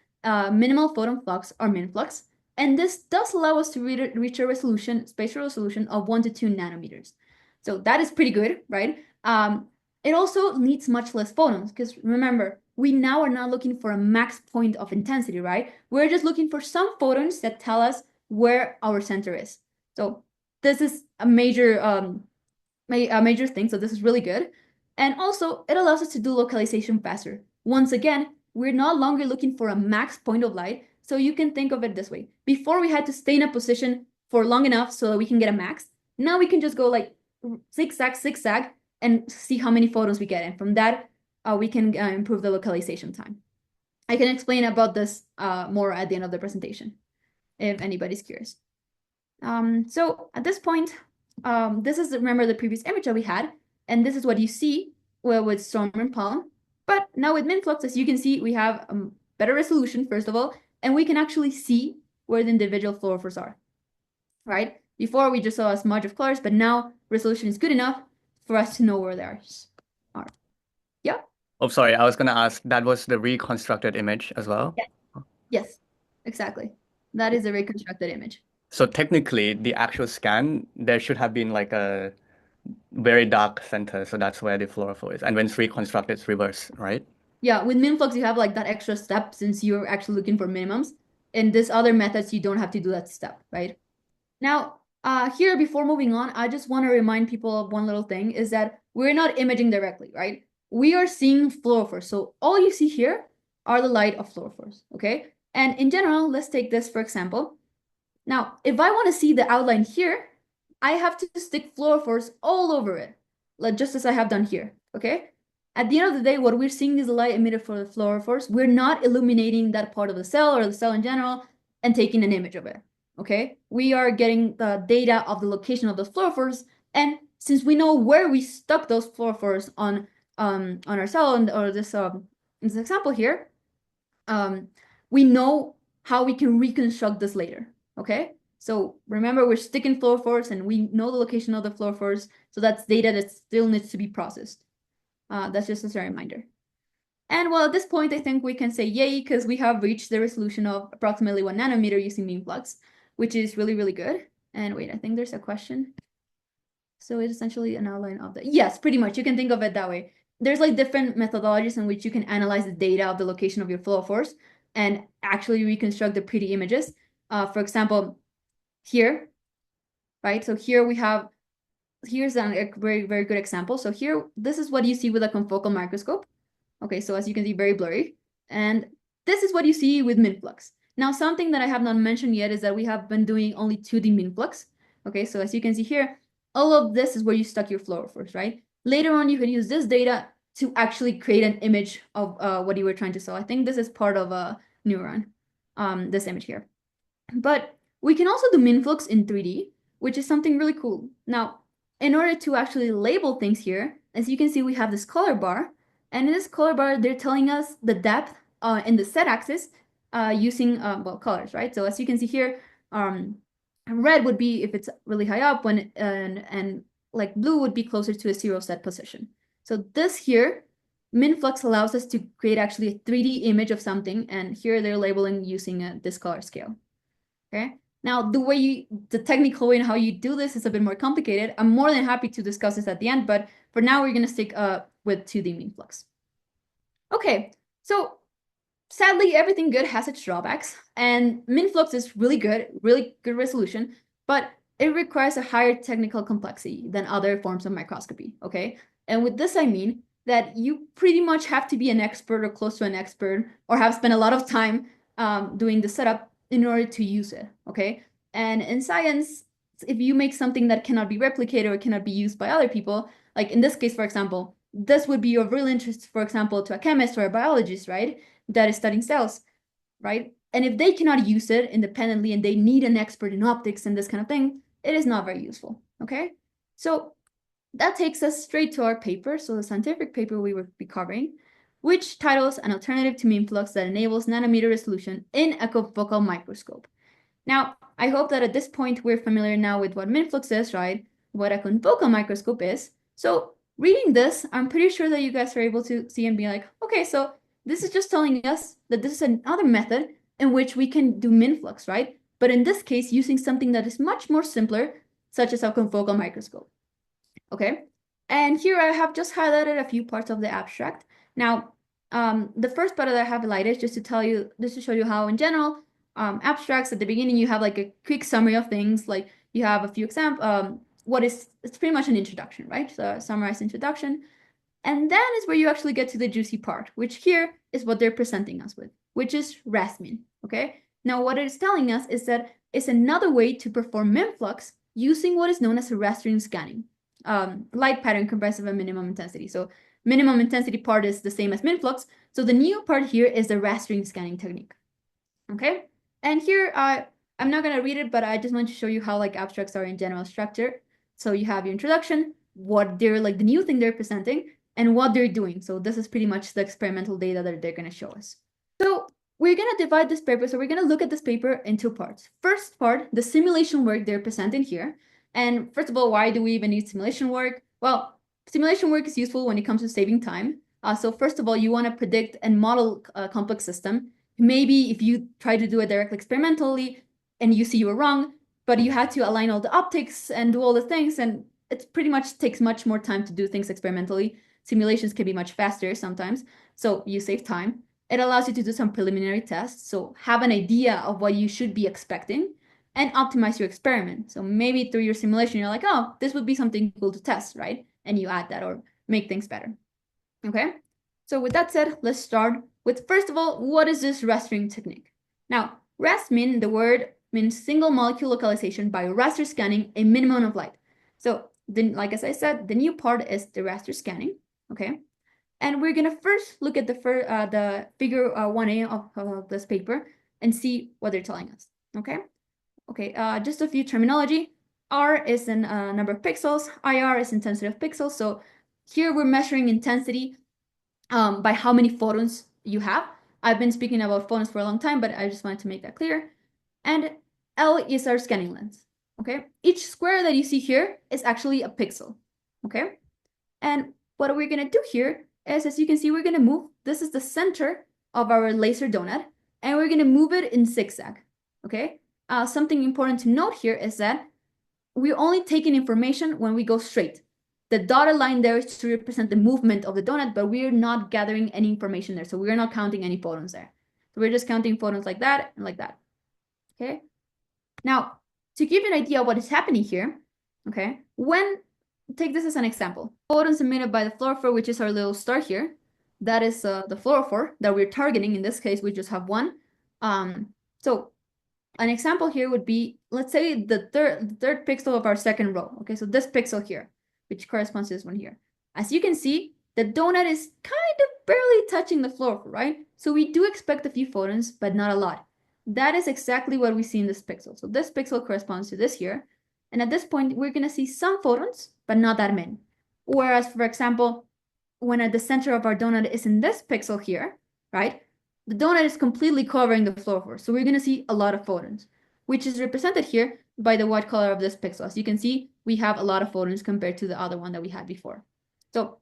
minimal photon flux or MINFLUX, and this does allow us to reach a resolution, spatial resolution of 1 to 2 nanometers. So that is pretty good, right? It also needs much less photons because remember, we now are not looking for a max point of intensity, right? We're just looking for some photons that tell us where our center is. So this is a major thing. So this is really good. And also, it allows us to do localization faster. Once again, we're no longer looking for a max point of light. So you can think of it this way. Before we had to stay in a position for long enough so that we can get a max. Now we can just go like zigzag, zigzag, and see how many photons we get. And from that, we can improve the localization time. I can explain about this more at the end of the presentation, if anybody's curious. So at this point, this is, remember the previous image that we had, and this is what you see with storm and pollen. But now with MINFLUX, as you can see, we have a better resolution, first of all, and we can actually see where the individual fluorophores are, right? Before we just saw a smudge of colors, but now resolution is good enough for us to know where they are. Yeah? Oh, sorry, I was going to ask, that was the reconstructed image as well? Yes. Yes, exactly. That is a reconstructed image. So technically, the actual scan, there should have been like a very dark center, so that's where the fluorophore is. And when it's reconstructed, it's reverse, right? Yeah, with MINFLUX, you have like that extra step since you're actually looking for minimums. In this other methods, you don't have to do that step, right? Now, here, before moving on, I just want to remind people of one little thing is that we're not imaging directly, right? We are seeing fluorophores. So all you see here are the light of fluorophores, okay? And in general, let's take this for example. Now, if I want to see the outline here, I have to stick fluorophores all over it, like just as I have done here, okay? At the end of the day, what we're seeing is the light emitted for the fluorophores. We're not illuminating that part of the cell or the cell in general and taking an image of it, okay? We are getting the data of the location of those fluorophores, and since we know where we stuck those fluorophores on our cell or this in this example here, we know how we can reconstruct this later, okay? So remember, we're sticking fluorophores and we know the location of the fluorophores, so that's data that still needs to be processed. That's just as a reminder. And well, at this point, I think we can say yay, because we have reached the resolution of approximately 1 nanometer using MINFLUX, which is really, really good. And wait, I think there's a question. So it's essentially an outline of the, yes, pretty much. You can think of it that way. There's like different methodologies in which you can analyze the data of the location of your fluorophores and actually reconstruct the pretty images. For example, here, right? So here we have, here's a very, very good example. So here, this is what you see with a confocal microscope. Okay, so as you can see, very blurry. And this is what you see with MINFLUX. Now, something that I have not mentioned yet is that we have been doing only 2D MINFLUX. Okay, so as you can see here, all of this is where you stuck your fluorophores, right? Later on, you can use this data to actually create an image of what you were trying to sell. I think this is part of a neuron, this image here. But we can also do MINFLUX in 3D, which is something really cool. Now, in order to actually label things here, as you can see, we have this color bar. And in this color bar, they're telling us the depth in the z-axis using, well, colors, right? So as you can see here, red would be if it's really high up, and like blue would be closer to a 0 set position. So this here, MINFLUX allows us to create actually a 3D image of something. And here they're labeling using this color scale. Okay. Now, the technical way and how you do this is a bit more complicated. I'm more than happy to discuss this at the end, but for now, we're going to stick with 2D MINFLUX. Okay, so sadly, everything good has its drawbacks, and MINFLUX is really good resolution, but it requires a higher technical complexity than other forms of microscopy, okay? And with this, I mean that you pretty much have to be an expert or close to an expert or have spent a lot of time doing the setup in order to use it, okay? And in science, if you make something that cannot be replicated or cannot be used by other people, like in this case, for example, this would be of real interest, for example, to a chemist or a biologist, right? That is studying cells, right? And if they cannot use it independently and they need an expert in optics and this kind of thing, it is not very useful, okay? So that takes us straight to our paper. So the scientific paper we will be covering, which titles an alternative to MINFLUX that enables nanometer resolution in a confocal microscope. Now, I hope that at this point we're familiar now with what MINFLUX is, right? What a confocal microscope is. So reading this, I'm pretty sure that you guys are able to see and be like, okay, so this is just telling us that this is another method in which we can do MINFLUX, right? But in this case, using something that is much more simpler, such as a confocal microscope. Okay, and here I have just highlighted a few parts of the abstract. Now, the first part that I have highlighted is just to tell you, just to show you how in general, abstracts at the beginning, you have like a quick summary of things, like you have a few examples, it's pretty much an introduction, right? So a summarized introduction. And then is where you actually get to the juicy part, which here is what they're presenting us with, which is Rasmin, okay? Now, what it is telling us is that it's another way to perform MINFLUX using what is known as a rastering scanning, light pattern comprised of a minimum intensity. So minimum intensity part is the same as MINFLUX. So the new part here is the rastering scanning technique, okay? And here, I'm not going to read it, but I just want to show you how like abstracts are in general structure. So you have your introduction, what they're like the new thing they're presenting, and what they're doing. So this is pretty much the experimental data that they're going to show us. So we're going to divide this paper. So we're going to look at this paper in two parts. First part, the simulation work they're presenting here. And first of all, why do we even need simulation work? Well, simulation work is useful when it comes to saving time. So first of all, you want to predict and model a complex system. Maybe if you try to do it directly experimentally and you see you were wrong, but you had to align all the optics and do all the things, and it pretty much takes much more time to do things experimentally. Simulations can be much faster sometimes, so you save time. It allows you to do some preliminary tests, so have an idea of what you should be expecting and optimize your experiment. So maybe through your simulation, you're like, oh, this would be something cool to test, right? And you add that or make things better. Okay, so with that said, let's start with, first of all, what is this rastering technique? Now, Rasmin, the word means single molecule localization by raster scanning a minimum of light. So then, like as I said, the new part is the raster scanning, okay? And we're gonna first look at the figure 1A of this paper and see what they're telling us, okay? Okay, just a few terminology. R is in number of pixels, IR is intensity of pixels. So here we're measuring intensity by how many photons you have. I've been speaking about photons for a long time, but I just wanted to make that clear. And L is our scanning length, okay? Each square that you see here is actually a pixel, okay? And what we're gonna do here is, as you can see, we're gonna move, this is the center of our laser donut, and we're gonna move it in zigzag, okay? Something important to note here is that we're only taking information when we go straight. The dotted line there is to represent the movement of the donut, but we're not gathering any information there. So we're not counting any photons there. So we're just counting photons like that and like that, okay? Now, to give you an idea of what is happening here, okay, take this as an example. Photons emitted by the fluorophore, which is our little star here, that is the fluorophore that we're targeting. In this case, we just have one. So an example here would be, let's say the third pixel of our second row. Okay, so this pixel here, which corresponds to this one here. As you can see, the donut is kind of barely touching the fluorophore, right? So we do expect a few photons, but not a lot. That is exactly what we see in this pixel. So this pixel corresponds to this here. And at this point, we're going to see some photons, but not that many. Whereas, for example, when at the center of our donut is in this pixel here, right? The donut is completely covering the fluorophore. So we're going to see a lot of photons, which is represented here by the white color of this pixel. As you can see, we have a lot of photons compared to the other one that we had before. So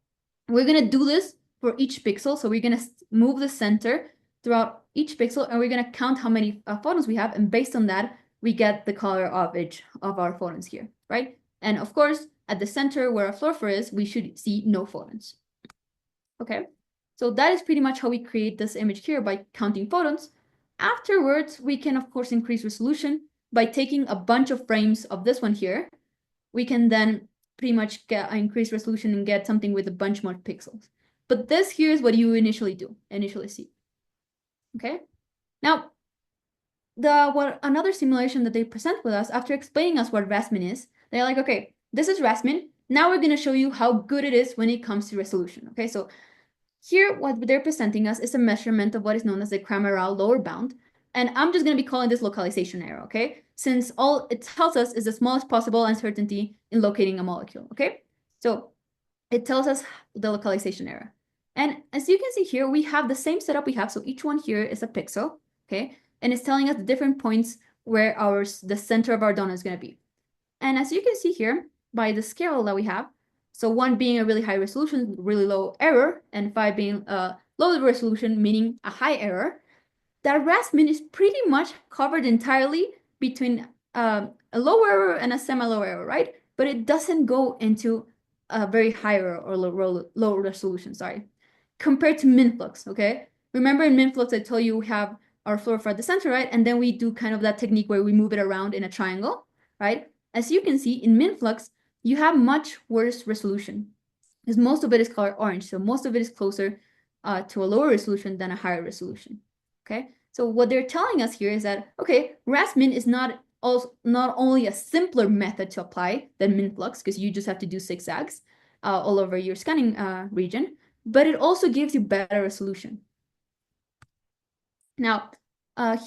we're going to do this for each pixel. So we're going to move the center throughout each pixel, and we're going to count how many photons we have. And based on that, we get the color of each of our photons here, right? And of course, at the center where our fluorophore is, we should see no photons. Okay, so that is pretty much how we create this image here by counting photons. Afterwards, we can, of course, increase resolution by taking a bunch of frames of this one here. We can then pretty much increase resolution and get something with a bunch more pixels. But this here is what you initially see. Okay, now another simulation that they present with us after explaining us what Rasmin is, they're like, okay, this is Rasmin. Now we're going to show you how good it is when it comes to resolution. Okay, so here what they're presenting us is a measurement of what is known as the Craméral lower bound. And I'm just going to be calling this localization error, okay? Since all it tells us is the smallest possible uncertainty in locating a molecule, okay? So it tells us the localization error. And as you can see here, we have the same setup we have. So each one here is a pixel, okay? And it's telling us the different points where the center of our donut is going to be. And as you can see here, by the scale that we have, So 1 being a really high resolution, really low error, and 5 being a low resolution, meaning a high error, that RAS-min is pretty much covered entirely between a low error and a semi-low error, right? But it doesn't go into a very high error or low resolution, sorry, compared to MINFLUX, okay? Remember in MINFLUX, I told you we have our fluorophore at the center, right? And then we do kind of that technique where we move it around in a triangle, right? As you can see, in MINFLUX, you have much worse resolution because most of it is color orange. So most of it is closer to a lower resolution than a higher resolution, okay? So what they're telling us here is that, okay, RAS-min is not only a simpler method to apply than MINFLUX, because you just have to do zigzags all over your scanning region, but it also gives you better resolution. Now,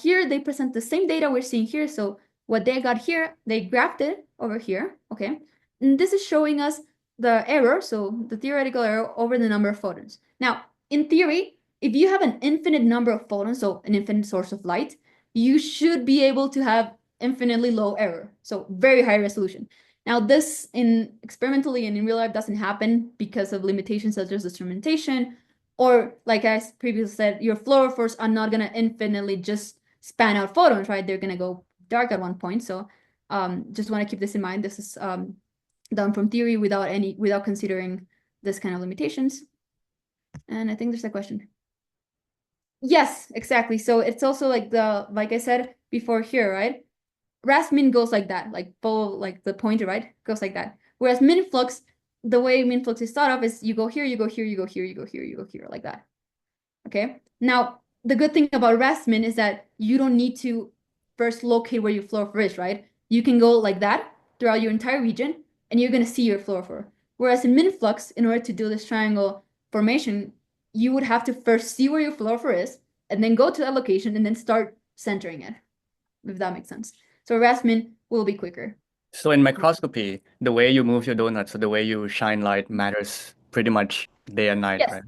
here they present the same data we're seeing here. So what they got here, they graphed it over here, okay? And this is showing us the error, so the theoretical error over the number of photons. Now, in theory, if you have an infinite number of photons, so an infinite source of light, you should be able to have infinitely low error, so very high resolution. Now, this experimentally and in real life doesn't happen because of limitations such as instrumentation, or like I previously said, your fluorophores are not going to infinitely just span out photons, right? They're going to go dark at one point. So just want to keep this in mind. This is done from theory without considering this kind of limitations. And I think there's a question. Yes, exactly. So it's also like I said before here, right? RAS-min goes like that, like the pointer, right? Goes like that. Whereas MINFLUX, the way MINFLUX is thought of is you go here, you go here, you go here, you go here, you go here, like that. Okay. Now, the good thing about RAS-min is that you don't need to first locate where your fluorophore is, right? You can go like that throughout your entire region, and you're going to see your fluorophore. Whereas in MINFLUX, in order to do this triangle formation, you would have to first see where your fluorophore is, and then go to that location, and then start centering it, if that makes sense. So RAS-min will be quicker. So in microscopy, the way you move your donut, so the way you shine light matters pretty much day and night, Yes. right?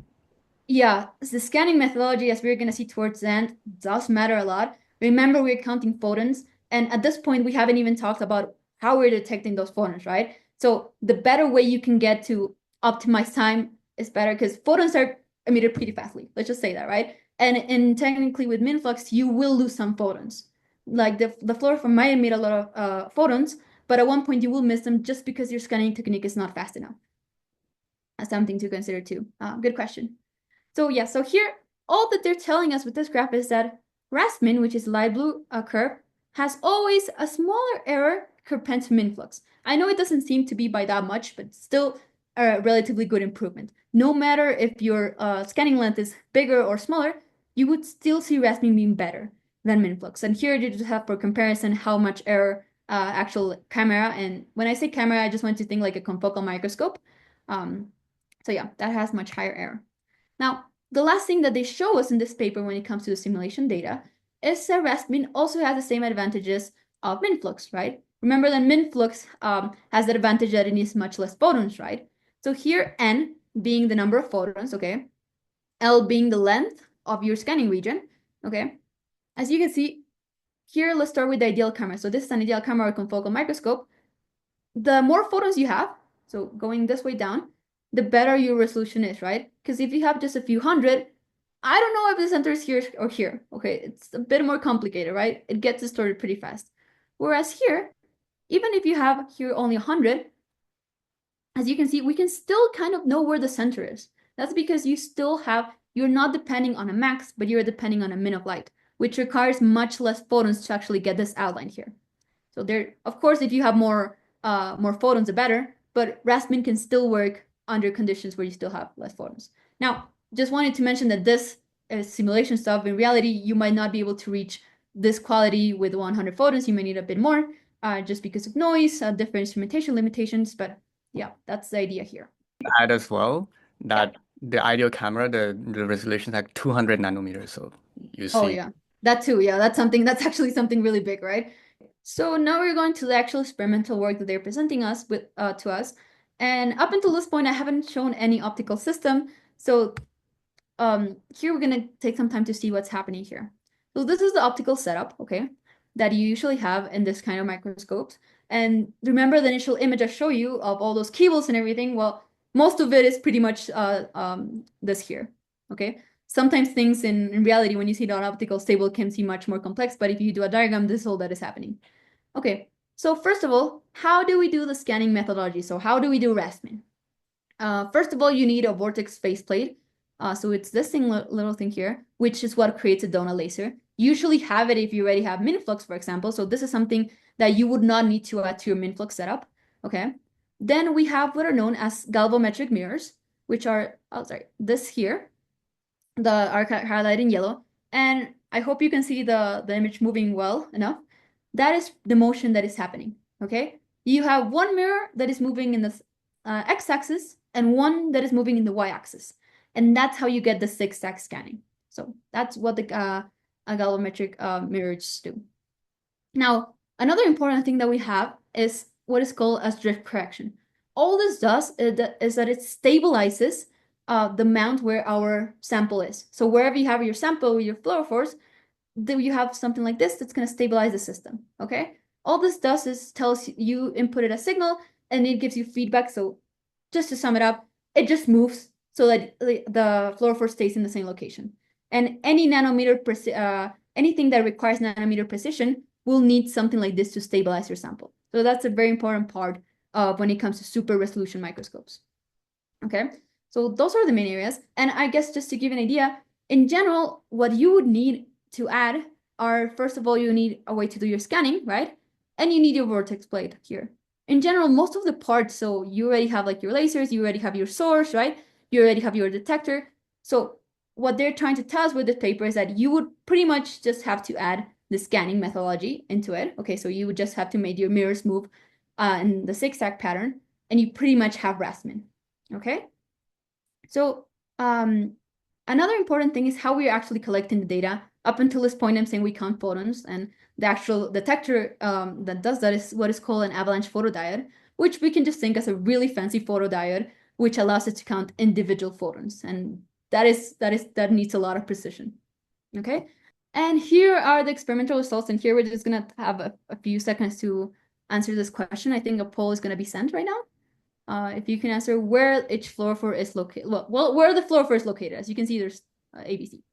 Yeah, the scanning methodology, as we're going to see towards the end, does matter a lot. Remember, we're counting photons, and at this point, we haven't even talked about how we're detecting those photons, right? So the better way you can get to optimize time is better because photons are emitted pretty fastly. Let's just say that, right? And technically with MINFLUX, you will lose some photons. Like the fluorophore might emit a lot of photons, but at one point you will miss them just because your scanning technique is not fast enough. That's something to consider too. Good question. So yeah, so here, all that they're telling us with this graph is that RAS-min, which is light blue curve, has always a smaller error compared to MINFLUX. I know it doesn't seem to be by that much, but still a relatively good improvement. No matter if your scanning length is bigger or smaller, you would still see RAS-min being better than MINFLUX. And here you just have for comparison how much error actual camera, and when I say camera, I just want to think like a confocal microscope. So yeah, that has much higher error. Now, the last thing that they show us in this paper when it comes to the simulation data is that RAS-min also has the same advantages of MINFLUX, right? Remember that MINFLUX has the advantage that it needs much less photons, right? So here, N being the number of photons, okay? L being the length of your scanning region, okay? As you can see, here, let's start with the ideal camera. So this is an ideal camera or confocal microscope. The more photons you have, so going this way down, the better your resolution is, right? Because if you have just a few hundred, I don't know if the center is here or here. Okay, it's a bit more complicated, right? It gets distorted pretty fast. Whereas here, even if you have here only 100, as you can see, we can still kind of know where the center is. That's because you're not depending on a max, but you're depending on a min of light, which requires much less photons to actually get this outline here. So there, of course, if you have more photons, the better, but RAS-min can still work under conditions where you still have less photons. Now, just wanted to mention that this is simulation stuff. In reality, you might not be able to reach this quality with 100 photons. You may need a bit more just because of noise, different instrumentation limitations, but yeah, that's the idea here. Add as well Yeah. that the ideal camera, the resolution is like 200 nanometers. So you Oh see, yeah, that too. Yeah, that's actually something really big, right? So now we're going to the actual experimental work that they're presenting us with to us. And up until this point, I haven't shown any optical system. So here we're gonna take some time to see what's happening here. So this is the optical setup, okay, that you usually have in this kind of microscopes. And remember the initial image I showed you of all those cables and everything? Well, most of it is pretty much this here, okay? Sometimes things in reality, when you see it on optical stable, can seem much more complex, but if you do a diagram, this is all that is happening. Okay, so first of all, how do we do the scanning methodology? So how do we do Rassmann? First of all, you need a vortex faceplate. So it's this thing, little thing here, which is what creates a donut laser. You usually have it if you already have MINFLUX, for example. So this is something that you would not need to add to your MINFLUX setup. Okay. Then we have what are known as galvanometric mirrors, which are, oh, sorry, this here, the are highlighted in yellow. And I hope you can see the image moving well enough. That is the motion that is happening. Okay. You have one mirror that is moving in the x-axis and one that is moving in the y-axis. And that's how you get the zigzag scanning. So that's what the galvanometric mirrors do. Now, another important thing that we have is what is called as drift correction. All this does is that it stabilizes the mount where our sample is. So wherever you have your sample with your fluorophores, you have something like this that's going to stabilize the system, okay? All this does is tells you inputted a signal and it gives you feedback. So just to sum it up, it just moves so that the fluorophore stays in the same location. And any nanometer, anything that requires nanometer precision will need something like this to stabilize your sample. So that's a very important part of when it comes to super resolution microscopes. Okay, so those are the main areas. And I guess just to give an idea, in general, what you would need to add are, first of all, you need a way to do your scanning, right? And you need your vortex plate here. In general, most of the parts, so you already have like your lasers, you already have your source, right? You already have your detector. So what they're trying to tell us with this paper is that you would pretty much just have to add the scanning methodology into it. Okay, so you would just have to make your mirrors move in the zigzag pattern, and you pretty much have Rassmann. Okay, so another important thing is how we are actually collecting the data. Up until this point, I'm saying we count photons, and the actual detector that does that is what is called an avalanche photodiode, which we can just think as a really fancy photodiode, which allows it to count individual photons, and that needs a lot of precision. Okay, and here are the experimental results, and here we're just gonna have a few seconds to answer this question. I think a poll is gonna be sent right now. If you can answer where each fluorophore is located, well, where the fluorophore is located. As you can see, there's ABC.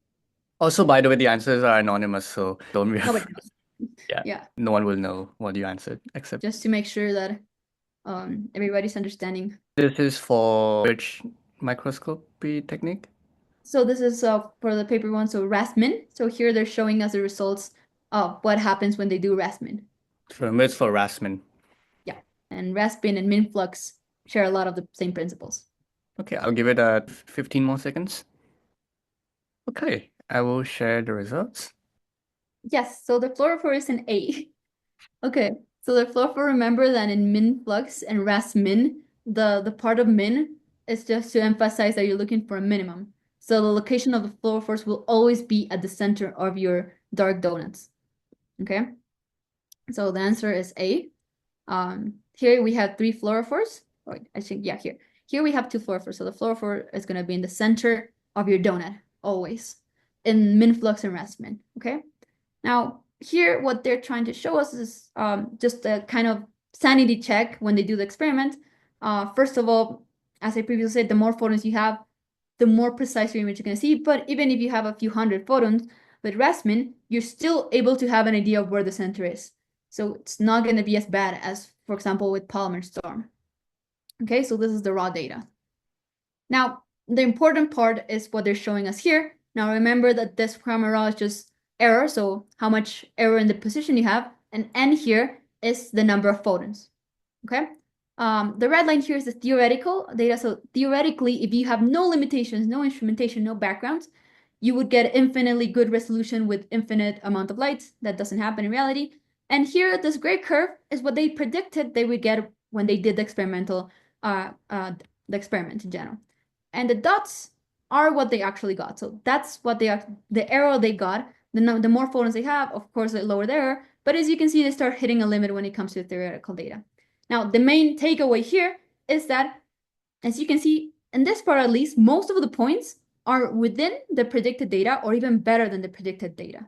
Also, by the way, the answers are anonymous, so don't really, Nobody knows. yeah, Yeah, no one will know what you answered, except just to make sure that everybody's understanding. this is for which microscopy technique? So this is for the paper one, so Rassmann. So here they're showing us the results of what happens when they do Rassmann. So it's for Rassmann. Yeah, and Rassmann and MINFLUX share a lot of the same principles. Okay, I'll give it 15 more seconds. Okay, I will share the results. Yes, so the fluorophore is an A. Okay, so the fluorophore, remember that in MINFLUX and Rassmann, the part of min is just to emphasize that you're looking for a minimum. So the location of the fluorophores will always be at the center of your dark donuts. Okay, so the answer is A. Here we have 3 fluorophores. Oh, I think, yeah, here. Here we have 2 fluorophores. So the fluorophore is going to be in the center of your donut, always, in MINFLUX and Rassmann. Okay, now here what they're trying to show us is just a kind of sanity check when they do the experiment. First of all, as I previously said, the more photons you have, the more precise your image you're going to see. But even if you have a few hundred photons with Rassmann, you're still able to have an idea of where the center is. So it's not going to be as bad as, for example, with polymer storm. Okay, so this is the raw data. Now, the important part is what they're showing us here. Now, remember that this parameter raw is just error, so how much error in the position you have, and n here is the number of photons. Okay, the red line here is the theoretical data. So theoretically, if you have no limitations, no instrumentation, no backgrounds, you would get infinitely good resolution with infinite amount of lights. That doesn't happen in reality. And here, this gray curve is what they predicted they would get when they did the experimental, the experiment in general. And the dots are what they actually got. So that's what the error they got. The more photons they have, of course, the lower the error. But as you can see, they start hitting a limit when it comes to theoretical data. Now, the main takeaway here is that, as you can see, in this part at least, most of the points are within the predicted data or even better than the predicted data.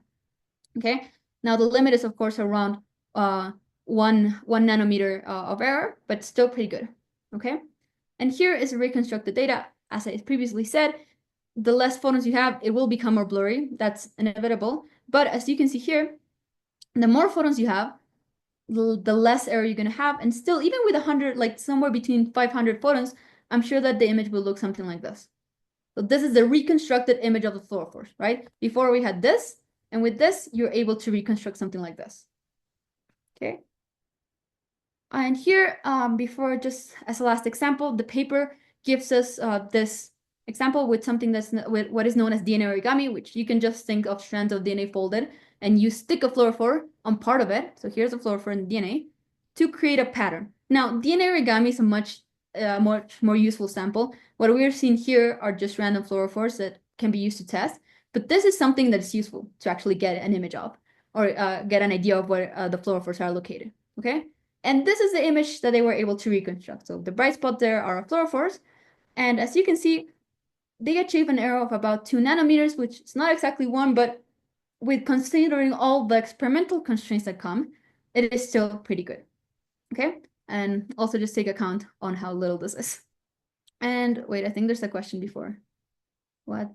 Okay, now the limit is, of course, around one nanometer of error, but still pretty good. Okay, And here is reconstructed data. As I previously said, the less photons you have, it will become more blurry. That's inevitable. But as you can see here, the more photons you have, the less error you're going to have. And still, even with 100, like somewhere between 500 photons, I'm sure that the image will look something like this. So this is the reconstructed image of the fluorophores, right? Before we had this, and with this, you're able to reconstruct something like this. Okay. And here, before just as a last example, the paper gives us this example with something that's with what is known as DNA origami, which you can just think of strands of DNA folded, and you stick a fluorophore on part of it. So here's a fluorophore in DNA to create a pattern. Now, DNA origami is a much more useful sample. What we're seeing here are just random fluorophores that can be used to test, but this is something that is useful to actually get an image of or get an idea of where the fluorophores are located. Okay. And this is the image that they were able to reconstruct. So the bright spot there are fluorophores. And as you can see, they achieve an error of about 2 nanometers, which is not exactly one, but with considering all the experimental constraints that come, it is still pretty good. Okay. And also just take account on how little this is. And wait, I think there's a question before. What's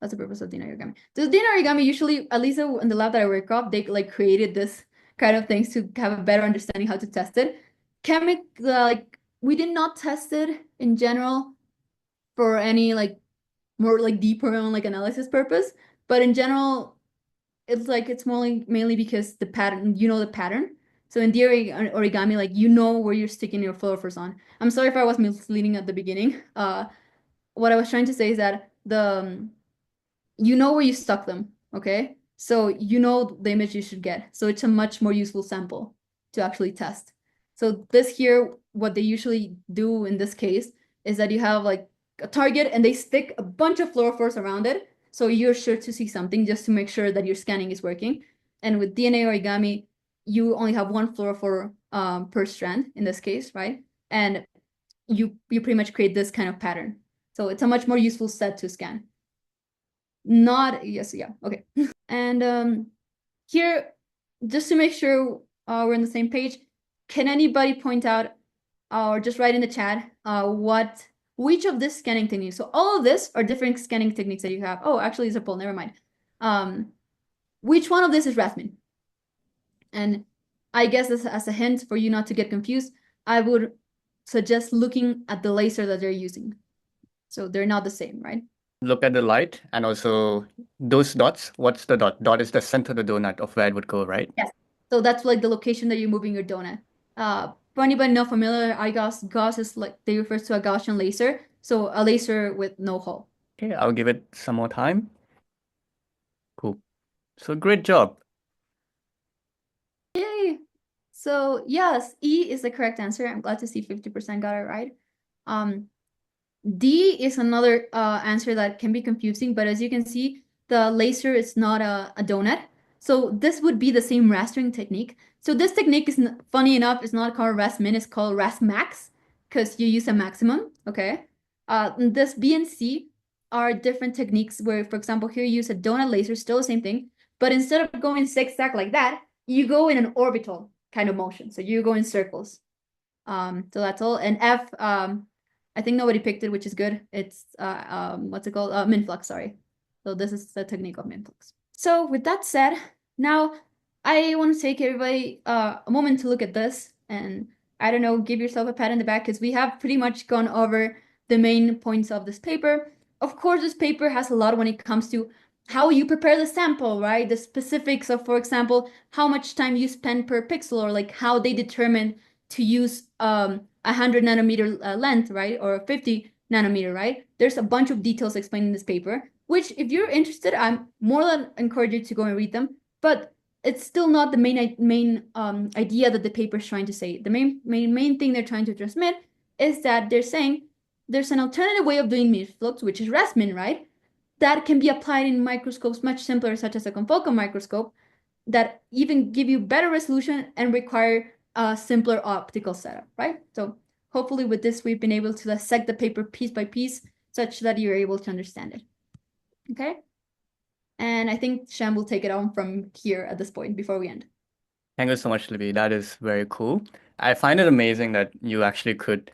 the purpose of DNA origami? So DNA origami usually, at least in the lab that I work off, they like created this kind of things to have a better understanding how to test it. Like we did not test it in general for any like more like deeper on like analysis purpose, but in general, it's mainly because the pattern, you know the pattern. So in theory, origami, like you know where you're sticking your fluorophores on. I'm sorry if I was misleading at the beginning. What I was trying to say is that you know where you stuck them, okay? So you know the image you should get. So it's a much more useful sample to actually test. So this here, what they usually do in this case is that you have like a target and they stick a bunch of fluorophores around it. So you're sure to see something just to make sure that your scanning is working. And with DNA origami, you only have one fluorophore per strand in this case, right? And you pretty much create this kind of pattern. So it's a much more useful set to scan. Not, yes, yeah, okay. And here, just to make sure we're on the same page, can anybody point out or just write in the chat which of this scanning techniques? So all of this are different scanning techniques that you have. Oh, actually, it's a poll, never mind. Which one of this is Rathmin? And I guess as a hint for you not to get confused, I would suggest looking at the laser that they're using. So they're not the same, right? Look at the light and also those dots. What's the dot? Dot is the center of the donut of where it would go, right? Yes. So that's like the location that you're moving your donut. For anybody not familiar, Gauss is like they refer to a Gaussian laser. So a laser with no hole. Okay, I'll give it some more time. Cool. So great job. Yay! So yes, E is the correct answer. I'm glad to see 50% got it right. D is another answer that can be confusing, but as you can see, the laser is not a donut. So this would be the same rastering technique. So this technique is, funny enough, is not called RASmin, it's called RASMAX, because you use a maximum, okay? This B and C are different techniques where, for example, here you use a donut laser, still the same thing, but instead of going zigzag like that, you go in an orbital kind of motion. So you go in circles. So that's all. And F, I think nobody picked it, which is good. It's what's it called? MINFLUX, sorry. So this is the technique of MINFLUX. So with that said, now I want to take everybody a moment to look at this and I don't know, give yourself a pat on the back because we have pretty much gone over the main points of this paper. Of course, this paper has a lot when it comes to how you prepare the sample, right? The specifics of, for example, how much time you spend per pixel or like how they determine to use 100 nanometer length, right? Or 50 nanometer, right? There's a bunch of details explained in this paper, which if you're interested, I'm more than encourage you to go and read them. But it's still not the main idea that the paper is trying to say. The main thing they're trying to transmit is that they're saying there's an alternative way of doing MINFLUX, which is RASMIN, right? That can be applied in microscopes much simpler, such as a confocal microscope, that even give you better resolution and require a simpler optical setup, right? So hopefully with this, we've been able to dissect the paper piece by piece such that you're able to understand it. Okay? And I think Sham will take it on from here at this point before we end. Thank you so much, Libby. That is very cool. I find it amazing that you actually could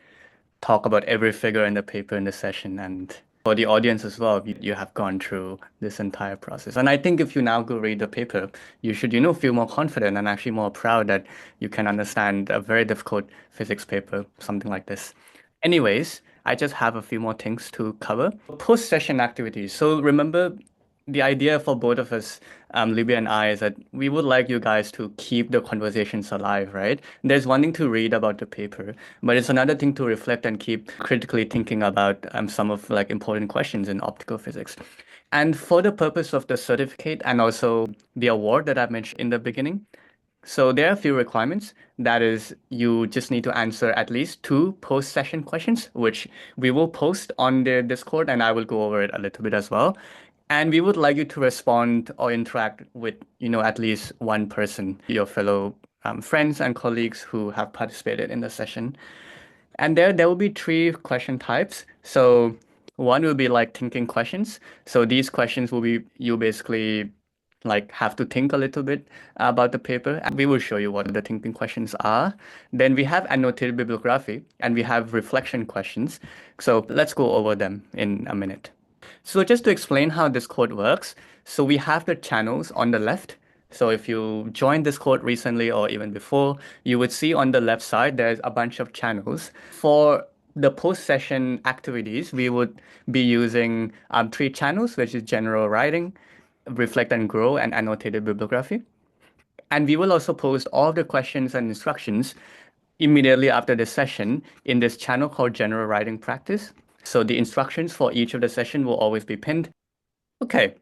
talk about every figure in the paper in the session. And for the audience as well, you have gone through this entire process. And I think if you now go read the paper, you should, feel more confident and actually more proud that you can understand a very difficult physics paper, something like this. Anyways, I just have a few more things to cover. Post-session activities. So remember, the idea for both of us, Libya and I, is that we would like you guys to keep the conversations alive, right? There's one thing to read about the paper, but it's another thing to reflect and keep critically thinking about some of like important questions in optical physics. And for the purpose of the certificate and also the award that I mentioned in the beginning, so there are a few requirements. That is, you just need to answer at least two post-session questions, which we will post on the Discord, and I will go over it a little bit as well. And we would like you to respond or interact with, at least one person, your fellow friends and colleagues who have participated in the session. And there will be three question types. So one will be like thinking questions. So these questions will be you basically like have to think a little bit about the paper. And we will show you what the thinking questions are. Then we have annotated bibliography and we have reflection questions. So let's go over them in a minute. So just to explain how Discord works, so we have the channels on the left. So if you joined Discord recently or even before, you would see on the left side there's a bunch of channels. For the post-session activities, we would be using three channels, which is general writing, reflect and grow, and annotated bibliography. And we will also post all the questions and instructions immediately after the session in this channel called general writing practice. So the instructions for each of the session will always be pinned. Okay,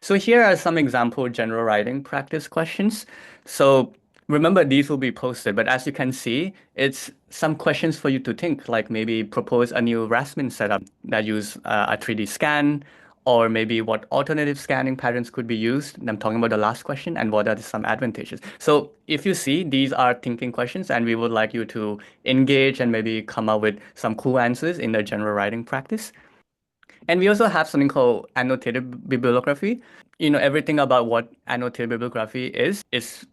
so here are some example general writing practice questions. So remember these will be posted, but as you can see, it's some questions for you to think, like maybe propose a new Raspman setup that use a 3D scan, or maybe what alternative scanning patterns could be used. I'm talking about the last question and what are some advantages. So if you see, these are thinking questions and we would like you to engage and maybe come up with some cool answers in the general writing practice. And we also have something called annotated bibliography. Everything about what annotated bibliography is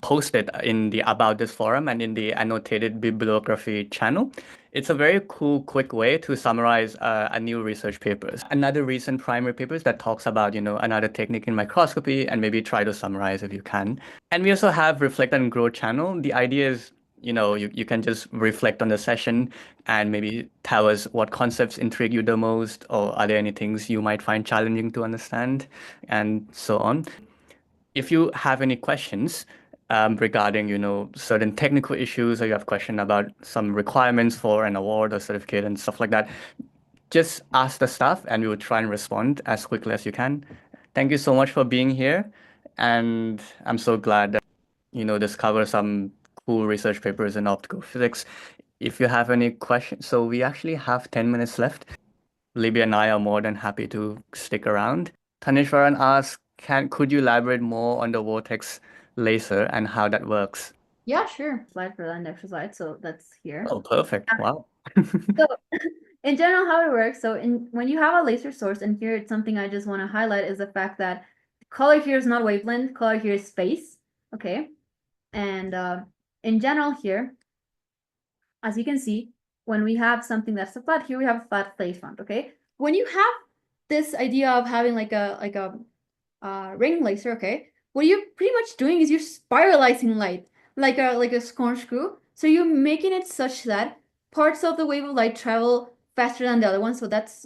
posted in the About This forum and in the annotated bibliography channel. It's a very cool, quick way to summarize a new research papers. Another recent primary papers that talks about, another technique in microscopy and maybe try to summarize if you can. And we also have Reflect and Grow channel. The idea is you can just reflect on the session and maybe tell us what concepts intrigue you the most, or are there any things you might find challenging to understand, and so on. If you have any questions regarding, certain technical issues, or you have question about some requirements for an award or certificate and stuff like that, just ask the staff and we will try and respond as quickly as you can. Thank you so much for being here. And I'm so glad that, discover some cool research papers in optical physics. If you have any questions, so we actually have 10 minutes left. Libya and I are more than happy to stick around. Tanishwaran asks, could you elaborate more on the vortex laser and how that works? Yeah, sure. Slide for that next slide. So that's here. Oh, perfect. Wow. So in general, how it works, so when you have a laser source, and here it's something I just want to highlight is the fact that color here is not wavelength, color here is space, okay? And in general here, as you can see, when we have something that's a flat, here we have a flat phase front, okay? When you have this idea of having like a ring laser, okay, what you're pretty much doing is you're spiralizing light like a corkscrew. So you're making it such that parts of the wave of light travel faster than the other one. So that's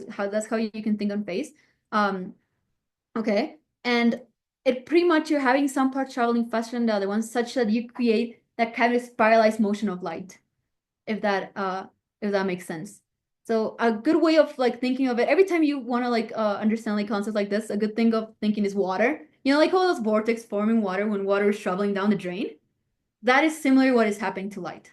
how you can think on phase. Okay, and it pretty much you're having some parts traveling faster than the other ones, such that you create that kind of spiralized motion of light, if that makes sense. So a good way of like thinking of it, every time you want to like understand like concepts like this, a good thing of thinking is water. Like all those vortex forming water when water is traveling down the drain. That is similar what is happening to light,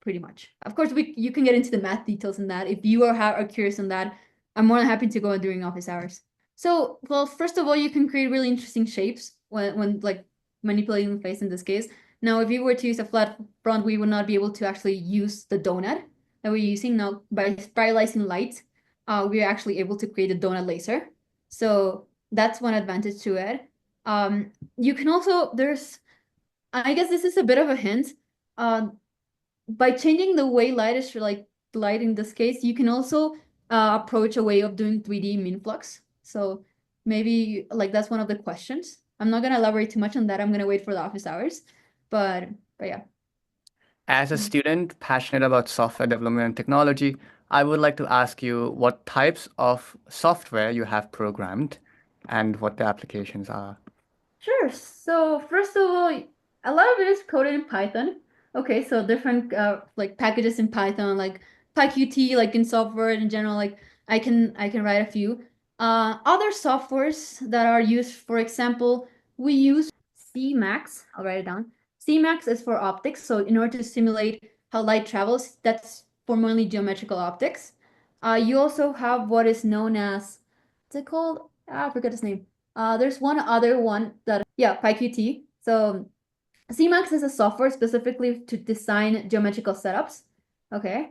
pretty much. Of course, you can get into the math details in that. If you are curious on that, I'm more than happy to go during office hours. So, well, first of all, you can create really interesting shapes when like manipulating the face in this case. Now, if you were to use a flat front, we would not be able to actually use the donut that we're using. Now, by spiralizing light, we're actually able to create a donut laser. So that's one advantage to it. You can also, I guess this is a bit of a hint. By changing the way light is like light in this case, you can also approach a way of doing 3D MINFLUX. So maybe like that's one of the questions. I'm not gonna elaborate too much on that. I'm gonna wait for the office hours. But yeah. As a student passionate about software development and technology, I would like to ask you what types of software you have programmed and what the applications are. Sure. So first of all, a lot of it is coded in Python. Okay, so different like packages in Python, like PyQt, like in software in general, like I can write a few. Other softwares that are used, for example, we use Cmax. I'll write it down. Cmax is for optics. So in order to simulate how light travels, that's for mainly geometrical optics. You also have what is known as, what's it called? Ah, I forgot its name. There's one other one that, yeah, PyQt. So CMAX is a software specifically to design geometrical setups. Okay.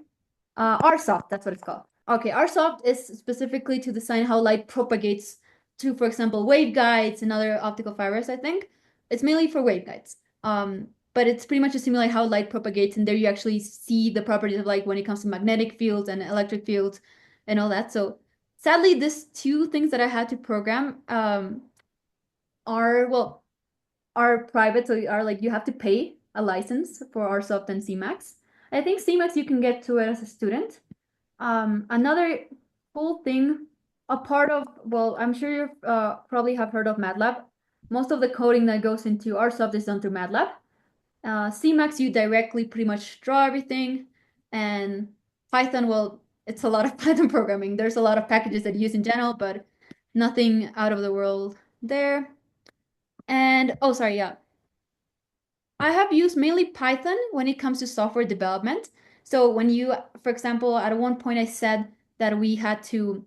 RSoft, that's what it's called. Okay, RSoft is specifically to design how light propagates to, for example, waveguides and other optical fibers, I think. It's mainly for waveguides. But it's pretty much to simulate how light propagates, and there you actually see the properties of light when it comes to magnetic fields and electric fields and all that. So sadly, these two things that I had to program are, well, are private, so are like you have to pay a license for RSoft and CMAX. I think CMAX you can get to it as a student. Another cool thing, a part of, well, I'm sure you probably have heard of MATLAB. Most of the coding that goes into RSoft is done through MATLAB. CMAX, you directly pretty much draw everything. And Python, well, it's a lot of Python programming. There's a lot of packages that you use in general, but nothing out of the world there. And, oh, sorry, yeah. I have used mainly Python when it comes to software development. So when you, for example, at one point I said that we had to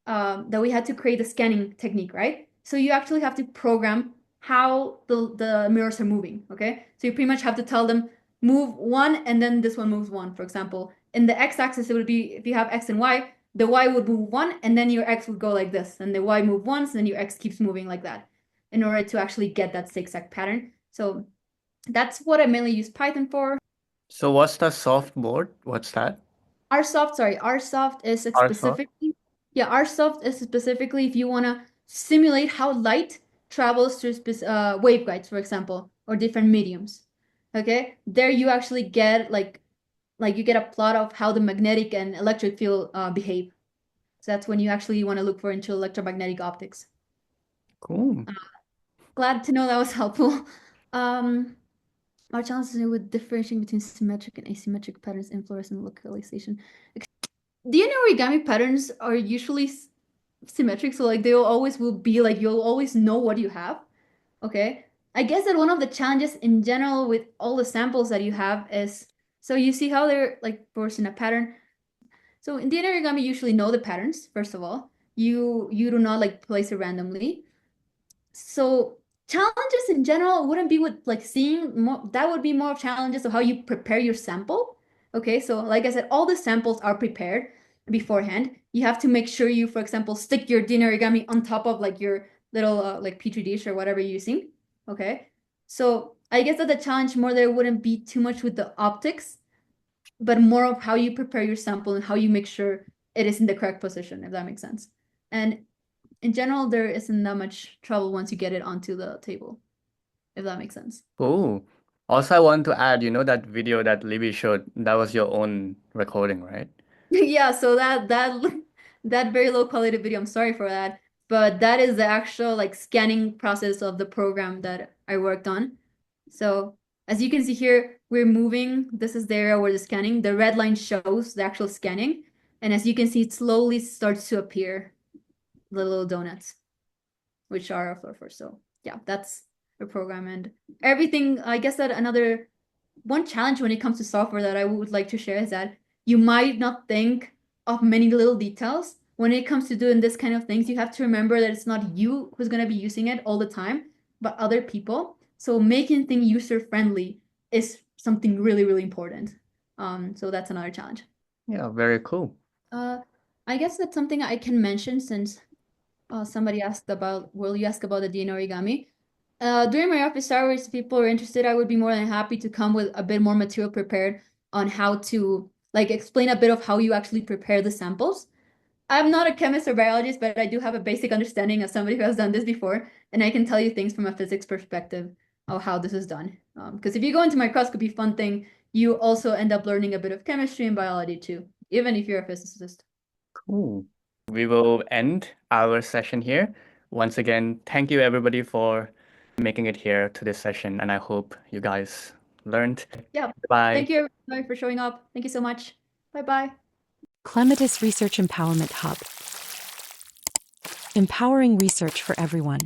create a scanning technique, right? So you actually have to program how the mirrors are moving, okay? So you pretty much have to tell them move one and then this one moves one, for example. In the x-axis, it would be if you have x and y, the y would move one and then your x would go like this, and the y move once, and then your x keeps moving like that in order to actually get that zigzag pattern. So that's what I mainly use Python for. So what's the soft board? What's that? RSoft is RSoft? specifically, yeah, RSoft is specifically if you want to simulate how light travels through waveguides, for example, or different mediums. Okay, there you actually get like you get a plot of how the magnetic and electric field behave. So that's when you actually want to look for into electromagnetic optics. Cool. Uh, Glad to know that was helpful. Um, our challenges with differentiating between symmetric and asymmetric patterns in fluorescent localization. The origami patterns are usually symmetric, so like they'll always will be like you'll always know what you have. Okay. I guess that one of the challenges in general with all the samples that you have is, so you see how they're like forced in a pattern. So in the origami, you usually know the patterns, first of all. You do not like place it randomly. So challenges in general wouldn't be with like seeing more, that would be more of challenges of how you prepare your sample. Okay, so like I said, all the samples are prepared beforehand. You have to make sure you, for example, stick your din origami on top of like your little like petri dish or whatever you're using. Okay, so I guess that the challenge more there wouldn't be too much with the optics, but more of how you prepare your sample and how you make sure it is in the correct position, if that makes sense. And in general, there isn't that much trouble once you get it onto the table, if that makes sense. Cool. Also, I want to add, that video that Libby showed, that was your own recording, right? Yeah, so that very low quality video, I'm sorry for that, but that is the actual like scanning process of the program that I worked on. So as you can see here, we're moving. This is the area where the scanning. The red line shows the actual scanning, and as you can see, it slowly starts to appear the little donuts, which are a fluorophore. So yeah, that's the program and everything. I guess that another one challenge when it comes to software that I would like to share is that you might not think of many little details. When it comes to doing this kind of things, you have to remember that it's not you who's going to be using it all the time, but other people. So making things user friendly is something really, really important. So that's another challenge. Yeah, very cool. Uh, I guess that's something I can mention since somebody asked about, will you ask about the DNA origami? During my office hours, if people are interested, I would be more than happy to come with a bit more material prepared on how to like explain a bit of how you actually prepare the samples. I'm not a chemist or biologist, but I do have a basic understanding as somebody who has done this before, and I can tell you things from a physics perspective of how this is done. Because if you go into microscopy, fun thing, you also end up learning a bit of chemistry and biology too, even if you're a physicist. Cool. We will end our session here. Once again, thank you everybody for making it here to this session, and I hope you guys learned. Yeah. Bye. Thank you everybody for showing up. Thank you so much. Bye bye. Clematis Research Empowerment Hub. Empowering research for everyone.